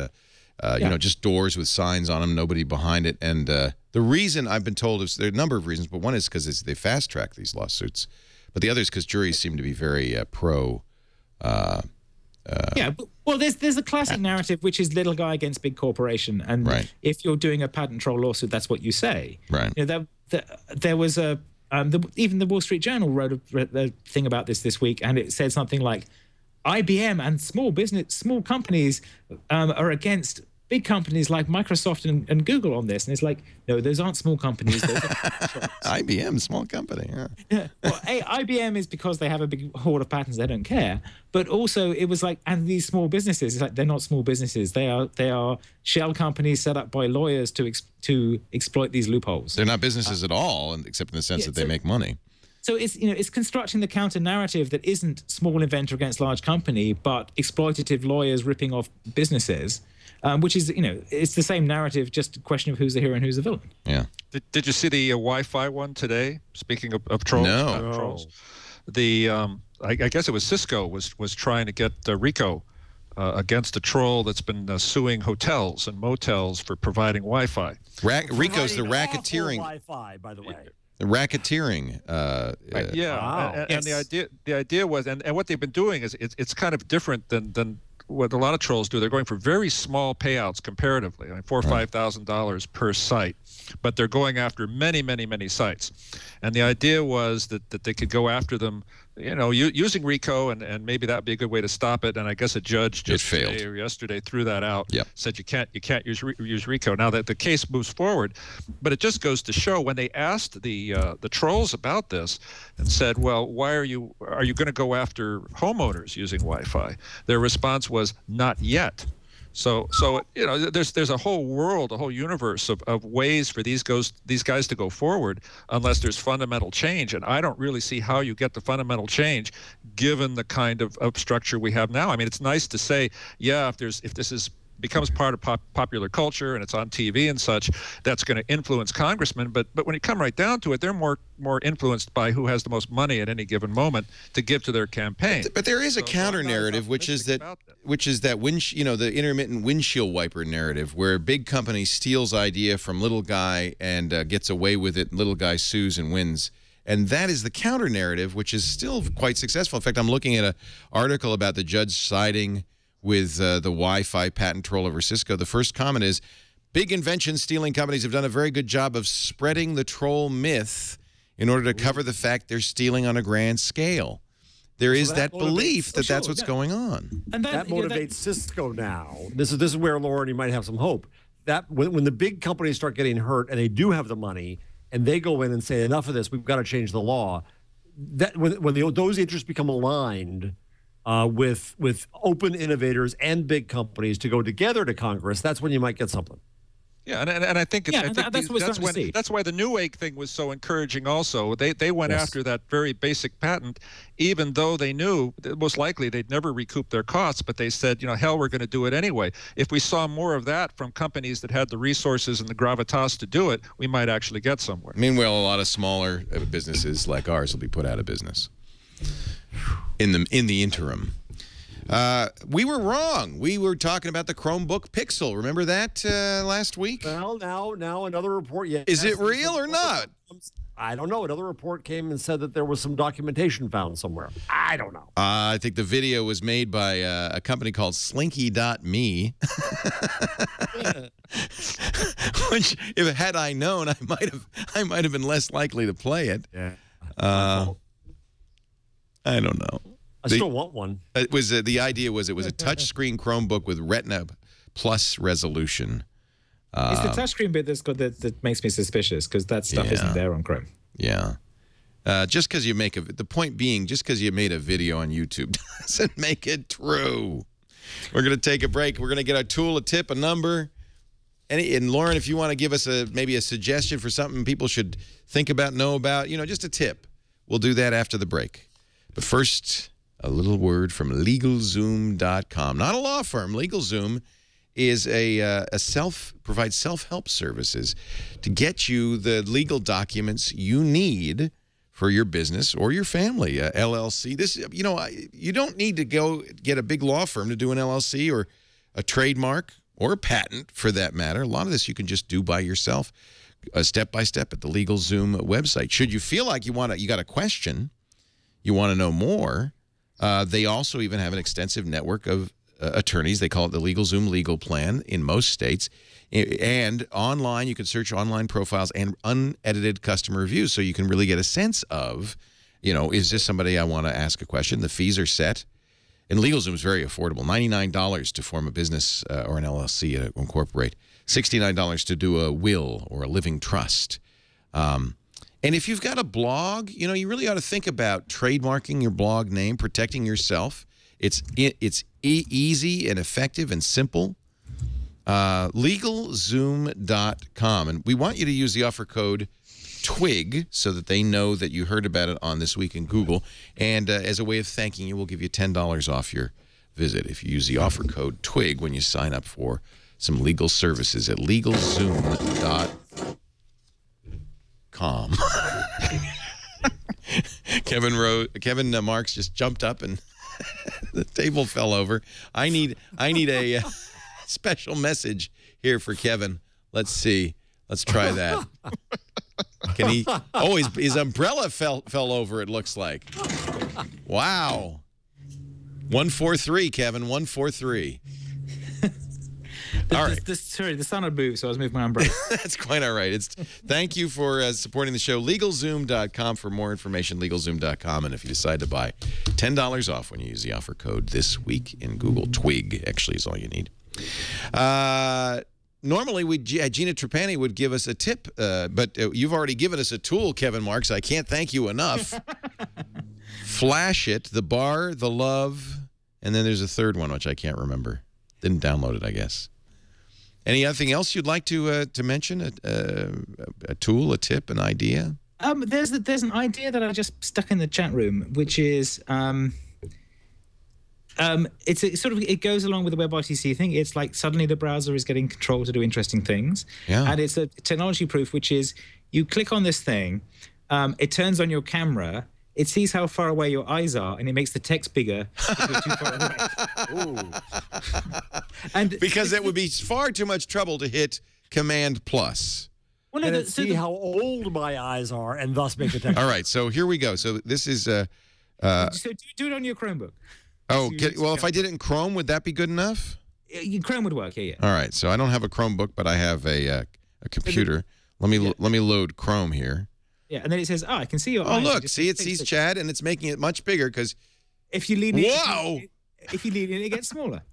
Just doors with signs on them, nobody behind it. And the reason I've been told is there are a number of reasons, but one is because they fast track these lawsuits, but the other is because juries seem to be very pro.
Well, there's a classic narrative which is little guy against big corporation, and if you're doing a patent troll lawsuit, that's what you say.
Right.
There was even the Wall Street Journal wrote a thing about this week, and it said something like, IBM and small companies are against big companies like Microsoft and Google on this. And it's like, no, those aren't small companies. Those are
IBM, small company.
Yeah. Well, IBM is because they have a big hoard of patents. They don't care. But also it was like, and these small businesses, it's like they're not small businesses. They are shell companies set up by lawyers to exploit these loopholes.
They're not businesses at all, except in the sense that they make money.
So it's constructing the counter narrative that isn't small inventor against large company, but exploitative lawyers ripping off businesses, which is it's the same narrative, just a question of who's the hero and who's the villain.
Yeah.
Did you see the Wi-Fi one today? Speaking of trolls,
no.
Trolls. I guess it was Cisco was trying to get RICO against a troll that's been suing hotels and motels for providing Wi-Fi.
RICO's the racketeering.
Wi-Fi, by the way.
The racketeering.
Yeah, and the idea was, and what they've been doing is it's kind of different than what a lot of trolls do. They're going for very small payouts comparatively, $4,000 or $5,000 per site, but they're going after many, many, many sites. And the idea was that they could go after them, using RICO, and maybe that would be a good way to stop it. And I guess a judge just today or yesterday threw that out.
Yep.
Said you can't use RICO. Now that the case moves forward, but it just goes to show when they asked the trolls about this and said, well, why are you going to go after homeowners using Wi-Fi? Their response was, not yet. So there's a whole world, a whole universe of ways for these guys to go forward unless there's fundamental change. And I don't really see how you get the fundamental change given the kind of structure we have now. I mean, it's nice to say, yeah, if this becomes part of popular culture and it's on TV and such, that's going to influence congressmen. But when you come right down to it, they're more influenced by who has the most money at any given moment to give to their campaign.
But there is a counter narrative, which is that the intermittent windshield wiper narrative, where big company steals idea from little guy and gets away with it, and little guy sues and wins. And that is the counter narrative, which is still quite successful. In fact, I'm looking at an article about the judge siding with the Wi-Fi patent troll over Cisco. The first comment is, big invention stealing companies have done a very good job of spreading the troll myth in order to cover the fact they're stealing on a grand scale. There is that belief that that's what's going on.
And that motivates Cisco now. This is where, Lauren, you might have some hope. That when the big companies start getting hurt and they do have the money and they go in and say, enough of this, we've got to change the law, that when those interests become aligned with open innovators and big companies to go together to Congress, that's when you might get something.
Yeah, and I think that's why the Newegg thing was so encouraging. Also, they went after that very basic patent, even though they knew that most likely they'd never recoup their costs. But they said, hell, we're going to do it anyway. If we saw more of that from companies that had the resources and the gravitas to do it, we might actually get somewhere.
Meanwhile, a lot of smaller businesses like ours will be put out of business in the interim. We were wrong. We were talking about the Chromebook Pixel. Remember that last week?
Well, now another report. Yeah,
is it real or not?
I don't know. Another report came and said that there was some documentation found somewhere. I don't know.
I think the video was made by a company called Slinky.me. Which, if had I known, I might have been less likely to play it.
Yeah.
I don't know.
I still want one.
It was the idea was it was a touchscreen Chromebook with Retina Plus resolution,
It's the touchscreen bit that makes me suspicious, because that stuff isn't there on Chrome.
Yeah. Just because you make the point being, just because you made a video on YouTube doesn't make it true. We're going to take a break. We're going to get a tool, a tip, a number. And Lauren, if you want to give us maybe a suggestion for something people should think about, know about, just a tip, we'll do that after the break. But first, a little word from LegalZoom.com. Not a law firm. LegalZoom is provides self-help services to get you the legal documents you need for your business or your family, LLC. You don't need to go get a big law firm to do an LLC or a trademark or a patent, for that matter. A lot of this you can just do by yourself, step by step, at the LegalZoom website. Should you feel like you got a question, you want to know more, they also even have an extensive network of attorneys. They call it the LegalZoom Legal Plan in most states. And online, you can search online profiles and unedited customer reviews, so you can really get a sense of, is this somebody I want to ask a question? The fees are set. And LegalZoom is very affordable. $99 to form a business or an LLC to incorporate. $69 to do a will or a living trust. And if you've got a blog, you really ought to think about trademarking your blog name, protecting yourself. It's easy and effective and simple. LegalZoom.com. And we want you to use the offer code TWIG so that they know that you heard about it on This Week in Google. And as a way of thanking you, we'll give you $10 off your visit if you use the offer code TWIG when you sign up for some legal services at LegalZoom.com. Kevin Marks just jumped up and the table fell over. I need a special message here for Kevin. Let's see. Let's try that. Can he? Oh, his umbrella fell over, it looks like. Wow. 143, Kevin. 143. All right.
Sorry, the sun had moved, so I was moving my umbrella.
That's quite all right. Thank you for supporting the show. LegalZoom.com for more information. LegalZoom.com. And if you decide to buy, $10 off when you use the offer code This Week in Google. TWIG actually is all you need. Normally, Gina Trapani would give us a tip, but you've already given us a tool, Kevin Marks. I can't thank you enough. Flash It, the bar, the love, and then there's a third one, which I can't remember. Didn't download it, I guess. Anything else you'd like to mention? A tool, a tip, an idea?
There's an idea that I just stuck in the chat room, which is it goes along with the WebRTC thing. It's like suddenly the browser is getting control to do interesting things.
Yeah.
And it's a technology proof, which is you click on this thing, it turns on your camera, it sees how far away your eyes are, and it makes the text bigger if you're too far away. And
because it would be far too much trouble to hit Command+.
Well, no, see how old my eyes are, and thus make the text.
All right, so here we go. So this is
so do it on your Chromebook.
Oh, well, if I did it in Chrome, would that be good enough?
Chrome would work, yeah.
All right, so I don't have a Chromebook, but I have a computer. Let me load Chrome here.
Yeah, and then it says, I can see your eyes.
Oh, look, see, it sees Chad, and it's making it much bigger because...
If you lean in...
Whoa!
If you lean in, it gets smaller.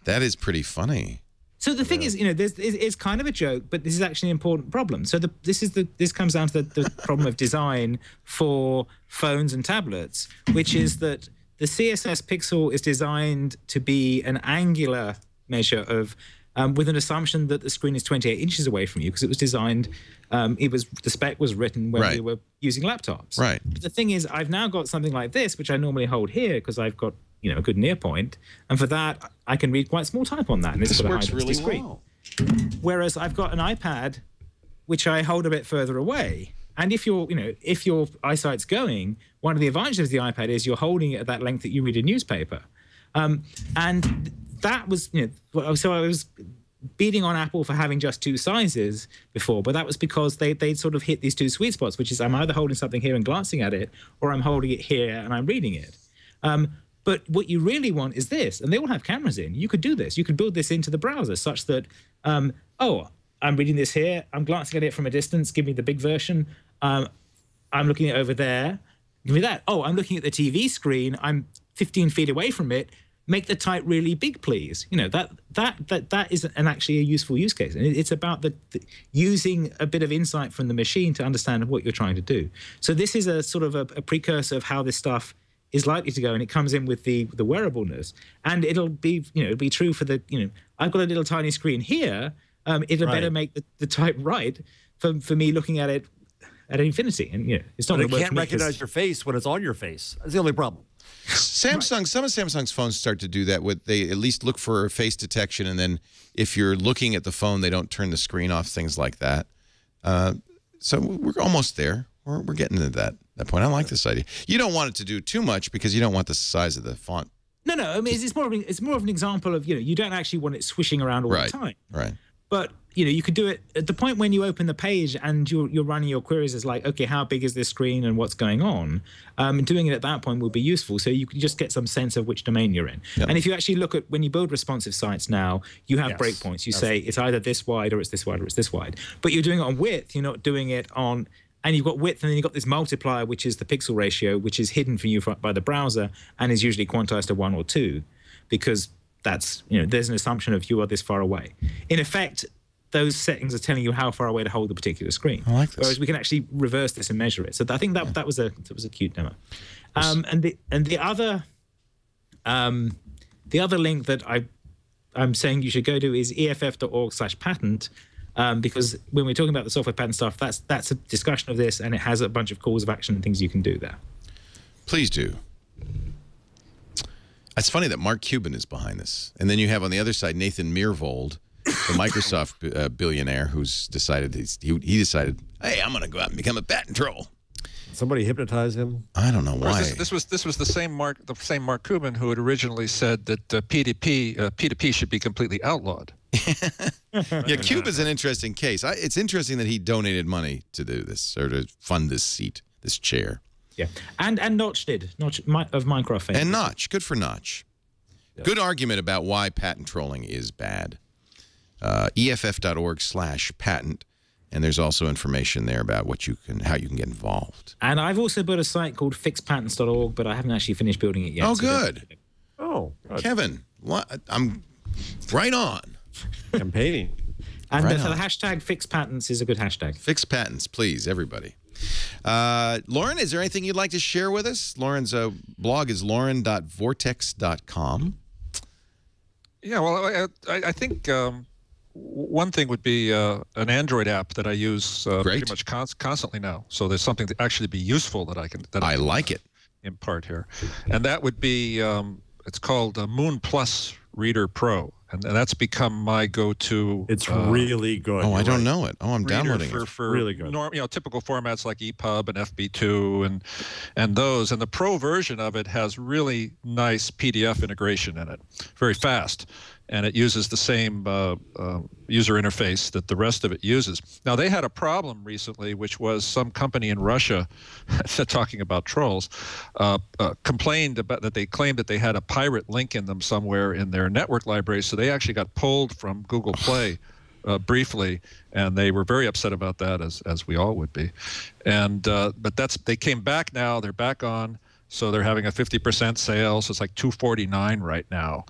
That is pretty funny.
So the thing is, it's kind of a joke, but this is actually an important problem. So this comes down to the problem of design for phones and tablets, which is that the CSS Pixel is designed to be an angular measure of, with an assumption that the screen is 28 inches away from you, because it was designed, the spec was written when we were using laptops.
Right.
But the thing is, I've now got something like this, which I normally hold here because I've got a good near point, and for that I can read quite small type on that, and
this works really
screen.
Well.
Whereas I've got an iPad, which I hold a bit further away. And if your eyesight's going, one of the advantages of the iPad is you're holding it at that length that you read a newspaper. And that was, so I was beating on Apple for having just two sizes before, but that was because they'd sort of hit these two sweet spots, which is I'm either holding something here and glancing at it, or I'm holding it here and I'm reading it. But what you really want is this, and they all have cameras in. You could do this. You could build this into the browser such that, I'm reading this here. I'm glancing at it from a distance. Give me the big version. I'm looking at it over there. Give me that. Oh, I'm looking at the TV screen. I'm 15 feet away from it. make the type really big, please. You know, that is actually a useful use case. And it's about the using a bit of insight from the machine to understand what you're trying to do. So this is a sort of a precursor of how this stuff is likely to go, and it comes in with the wearableness. And it'll be, you know, it'll be true for the, you know, I've got a little tiny screen here. It'll better make the type right for me looking at it at infinity. And, you know, it's not
but it can't recognize your face when it's on your face. That's the only problem.
Samsung, some of Samsung's phones start to do that. They at least look for face detection, and then if you're looking at the phone, they don't turn the screen off, things like that. So we're almost there. We're getting to that point. I like this idea. You don't want it to do too much because you don't want the size of the font.
No. I mean, it's more of an example of, you know, you don't actually want it swishing around all the time.
Right.
But, you know, you could do it at the point when you open the page and you're running your queries as like, okay, how big is this screen and what's going on? Doing it at that point will be useful. So you can just get some sense of which domain you're in. Yep. And if you actually look at when you build responsive sites now, you have breakpoints. You say it's either this wide or it's this wide or it's this wide. But you're doing it on width. You're not doing it on... And you've got width, and then you've got this multiplier, which is the pixel ratio, which is hidden for you by the browser and is usually quantized to 1 or 2 because that's, you know, there's an assumption of you are this far away. In effect, those settings are telling you how far away to hold the particular screen.
I like this.
Whereas we can actually reverse this and measure it. So I think that was a cute demo. And the other link that I'm saying you should go to is EFF.org/patent. Because when we're talking about the software patent stuff, that's a discussion of this, and it has a bunch of calls of action and things you can do there.
Please do. It's funny that Mark Cuban is behind this. And then you have on the other side Nathan Myhrvold, the Microsoft billionaire, who's decided, he decided, hey, I'm going to go out and become a patent troll.
Somebody hypnotize him?
I don't know why.
This was the same Mark Cuban who had originally said that P2P should be completely outlawed.
Yeah, Cuba's an interesting case. It's interesting that he donated money to do this, or to fund this seat, this chair.
Yeah, and Notch did. Notch of Minecraft fame.
And Notch, good for Notch. Yeah. Good argument about why patent trolling is bad. EFF.org/patent. And there's also information there about how you can get involved.
And I've also built a site called fixpatents.org, but I haven't actually finished building it yet.
Oh, good.
Oh, good.
Kevin, I'm right on.
Campaigning.
And the hashtag fixpatents is a good hashtag.
Fix patents, please, everybody. Lauren, is there anything you'd like to share with us? Lauren's blog is lauren.vortex.com.
Yeah, well, I think... one thing would be an Android app that I use pretty much constantly now. So there's something to actually be useful that I can
like it
impart here, and that would be it's called Moon Plus Reader Pro, and that's become my go-to.
It's really good.
Oh, I don't know it. Oh, I'm downloading it.
For
really good.
Typical formats like EPUB and FB2 and those, and the Pro version of it has really nice PDF integration in it, very fast. And it uses the same user interface that the rest of it uses. Now, they had a problem recently, which was some company in Russia, talking about trolls, complained about that they claimed that they had a pirate link in them somewhere in their network library. So they actually got pulled from Google Play briefly, and they were very upset about that, as we all would be. And but they came back now. They're back on. So they're having a 50% sale. So it's like $249 right now.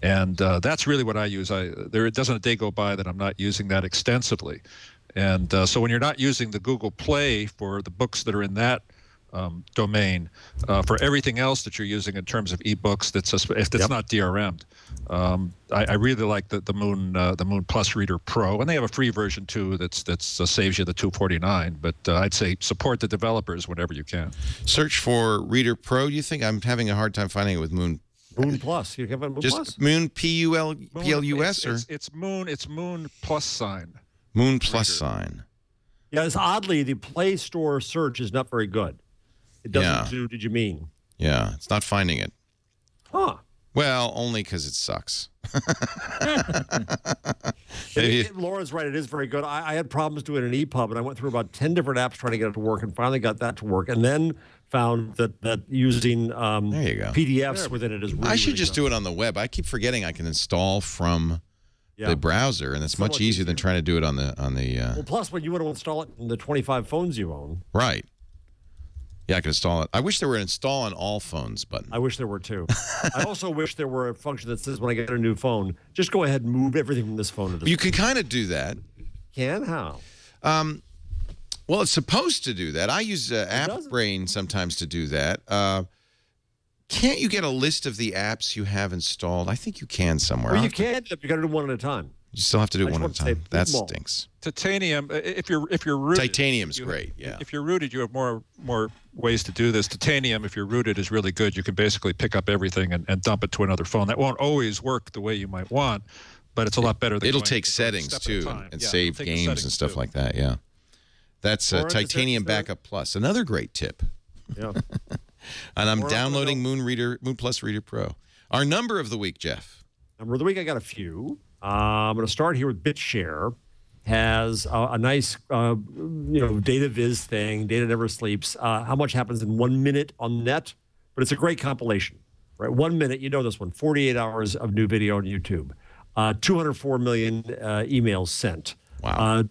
And that's really what I use. There doesn't a day go by that I'm not using that extensively. And so when you're not using the Google Play for the books that are in that domain, for everything else that you're using in terms of ebooks, if it's not DRM'd, I really like the Moon Plus Reader Pro, and they have a free version too that saves you the $249. But I'd say support the developers whenever you can.
Search for Reader Pro. Do you think I'm having a hard time finding it with Moon
Plus? You have Moon
Plus? Just Moon PLUS or
it's Moon Plus sign.
Moon Plus sign.
Yeah, it's oddly the Play Store search is not very good. It doesn't do. Did you mean?
Yeah, it's not finding it.
Huh.
Well, only because it sucks.
Laura's right. It is very good. I had problems doing an EPUB, and I went through about 10 different apps trying to get it to work, and finally got that to work. And then found that using PDFs within it is really,
I should just do it on the web. I keep forgetting I can install from the browser, and it's much easier than trying to do it on the.
Well, plus, when you want to install it in the 25 phones you own.
Right. Yeah, I can install it. I wish there were an install on all phones button.
I wish there were too. I also wish there were a function that says when I get a new phone, just go ahead and move everything from this phone to this.
You can kind of do that.
Can? How?
Well, it's supposed to do that. I use AppBrain sometimes to do that. Can't you get a list of the apps you have installed? I think you can somewhere.
Well, you can. You got to do one at a time.
You still have to do it one at a time. That stinks.
Titanium, if you're rooted.
Titanium's great, yeah.
If you're rooted, you have more ways to do this. Titanium, if you're rooted, is really good. You can basically pick up everything and dump it to another phone. That won't always work the way you might want, but it's a lot better than
it'll take settings too and save games and stuff like that, yeah. That's Titanium Backup Plus. Another great tip.
Yeah.
And I'm downloading Moon Plus Reader Pro. Our number of the week, Jeff.
Number of the week, I got a few. I'm going to start here with BitShare. Has a nice, data viz thing. Data never sleeps. How much happens in 1 minute on net? But it's a great compilation, right? 1 minute, you know this one. 48 hours of new video on YouTube. 204 million emails sent.
Wow.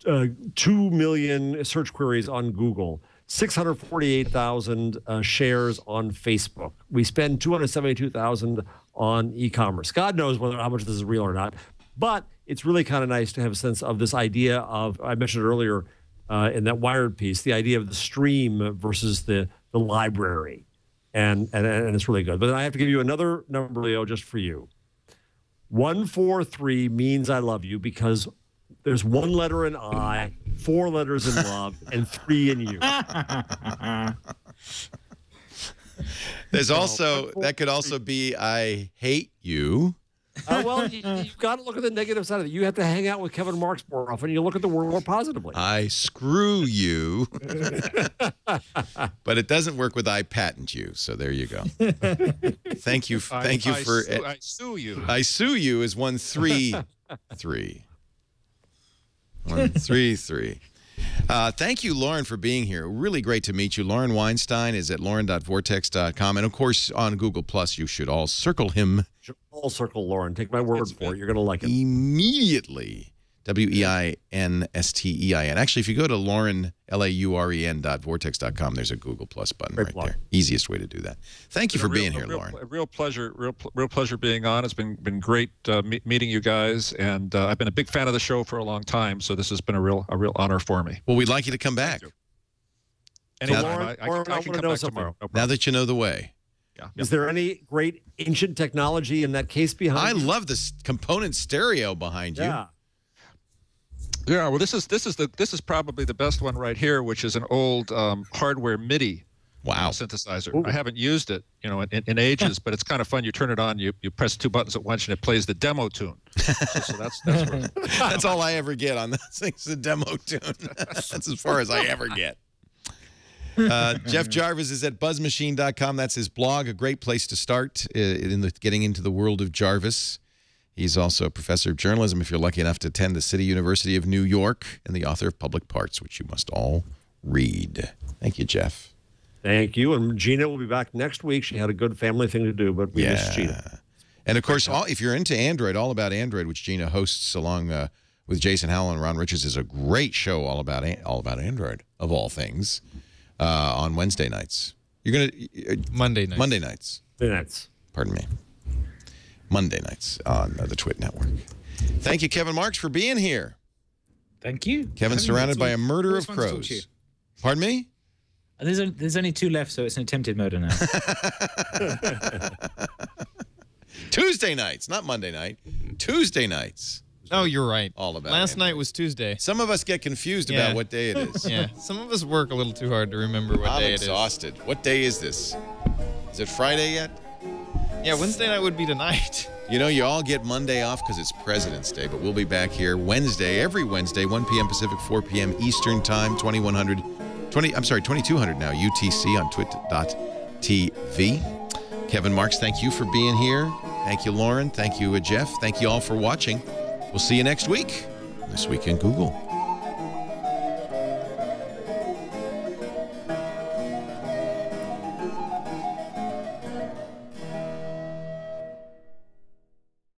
2 million search queries on Google. 648,000 shares on Facebook. We spend 272,000 on e-commerce. God knows how much of this is real or not, but it's really kind of nice to have a sense of this idea of, I mentioned earlier in that Wired piece, the idea of the stream versus the library, and it's really good. But then I have to give you another number, Leo, just for you. 143 means I love you because there's 1 letter in I, 4 letters in love, and 3 in you.
There's also, that could also be I hate you.
Well, you've got to look at the negative side of it. You have to hang out with Kevin Marks more often. You look at the world more positively.
I screw you. But it doesn't work with I patent you. So there you go. Thank you. Thank you for.
I sue you.
I sue you is 133. 133. Thank you, Lauren, for being here. Really great to meet you. Lauren Weinstein is at lauren.vortex.com. And, of course, on Google+, you should all circle him.
All circle Lauren. Take my word for it. You're going to like it.
Immediately. WEINSTEIN. Actually, if you go to Lauren, LAUREN.vortex.com, there's a Google Plus button right there. Easiest way to do that. Thank you for being here, Lauren.
A real pleasure being on. It's been great meeting you guys, and I've been a big fan of the show for a long time, so this has been a real honor for me.
Well, we'd like you to come back.
Anytime. I can come back tomorrow. No
now that you know the way.
Yeah.
Is there any great ancient technology in that case behind you?
I love this component stereo behind you.
Yeah.
Yeah, well, this is probably the best one right here, which is an old hardware MIDI synthesizer. Ooh. I haven't used it, in ages, but it's kind of fun. You turn it on, you press 2 buttons at once, and it plays the demo tune. So
that's all I ever get on those things, the demo tune. That's as far as I ever get. Jeff Jarvis is at buzzmachine.com. That's his blog, a great place to start getting into the world of Jarvis. He's also a professor of journalism, if you're lucky enough to attend the City University of New York, and the author of Public Parts, which you must all read. Thank you, Jeff.
Thank you. And Gina will be back next week. She had a good family thing to do, but we miss Gina.
And, of course, if you're into Android, All About Android, which Gina hosts along with Jason Howell and Ron Richards, is a great show all about Android, of all things, on Wednesday nights. You're going to
Monday nights.
Monday nights.
Monday nights.
Pardon me. Monday nights on the Twit Network. Thank you, Kevin Marks, for being here.
Thank you.
Kevin's surrounded by a murder of crows. Pardon me?
There's only 2 left, so it's an attempted murder now.
Tuesday nights, not Monday night. Tuesday nights.
Oh, you're right.
All about
Last night was Tuesday.
Some of us get confused about what day it is.
Yeah, some of us work a little too hard to remember what day it is.
I'm exhausted. What day is this? Is it Friday yet?
Yeah, Wednesday night would be tonight.
You all get Monday off because it's President's Day, but we'll be back here every Wednesday, 1 p.m. Pacific, 4 p.m. Eastern Time, 2200 now, UTC on twit.tv. Kevin Marks, thank you for being here. Thank you, Lauren. Thank you, Jeff. Thank you all for watching. We'll see you next week on This Week in Google.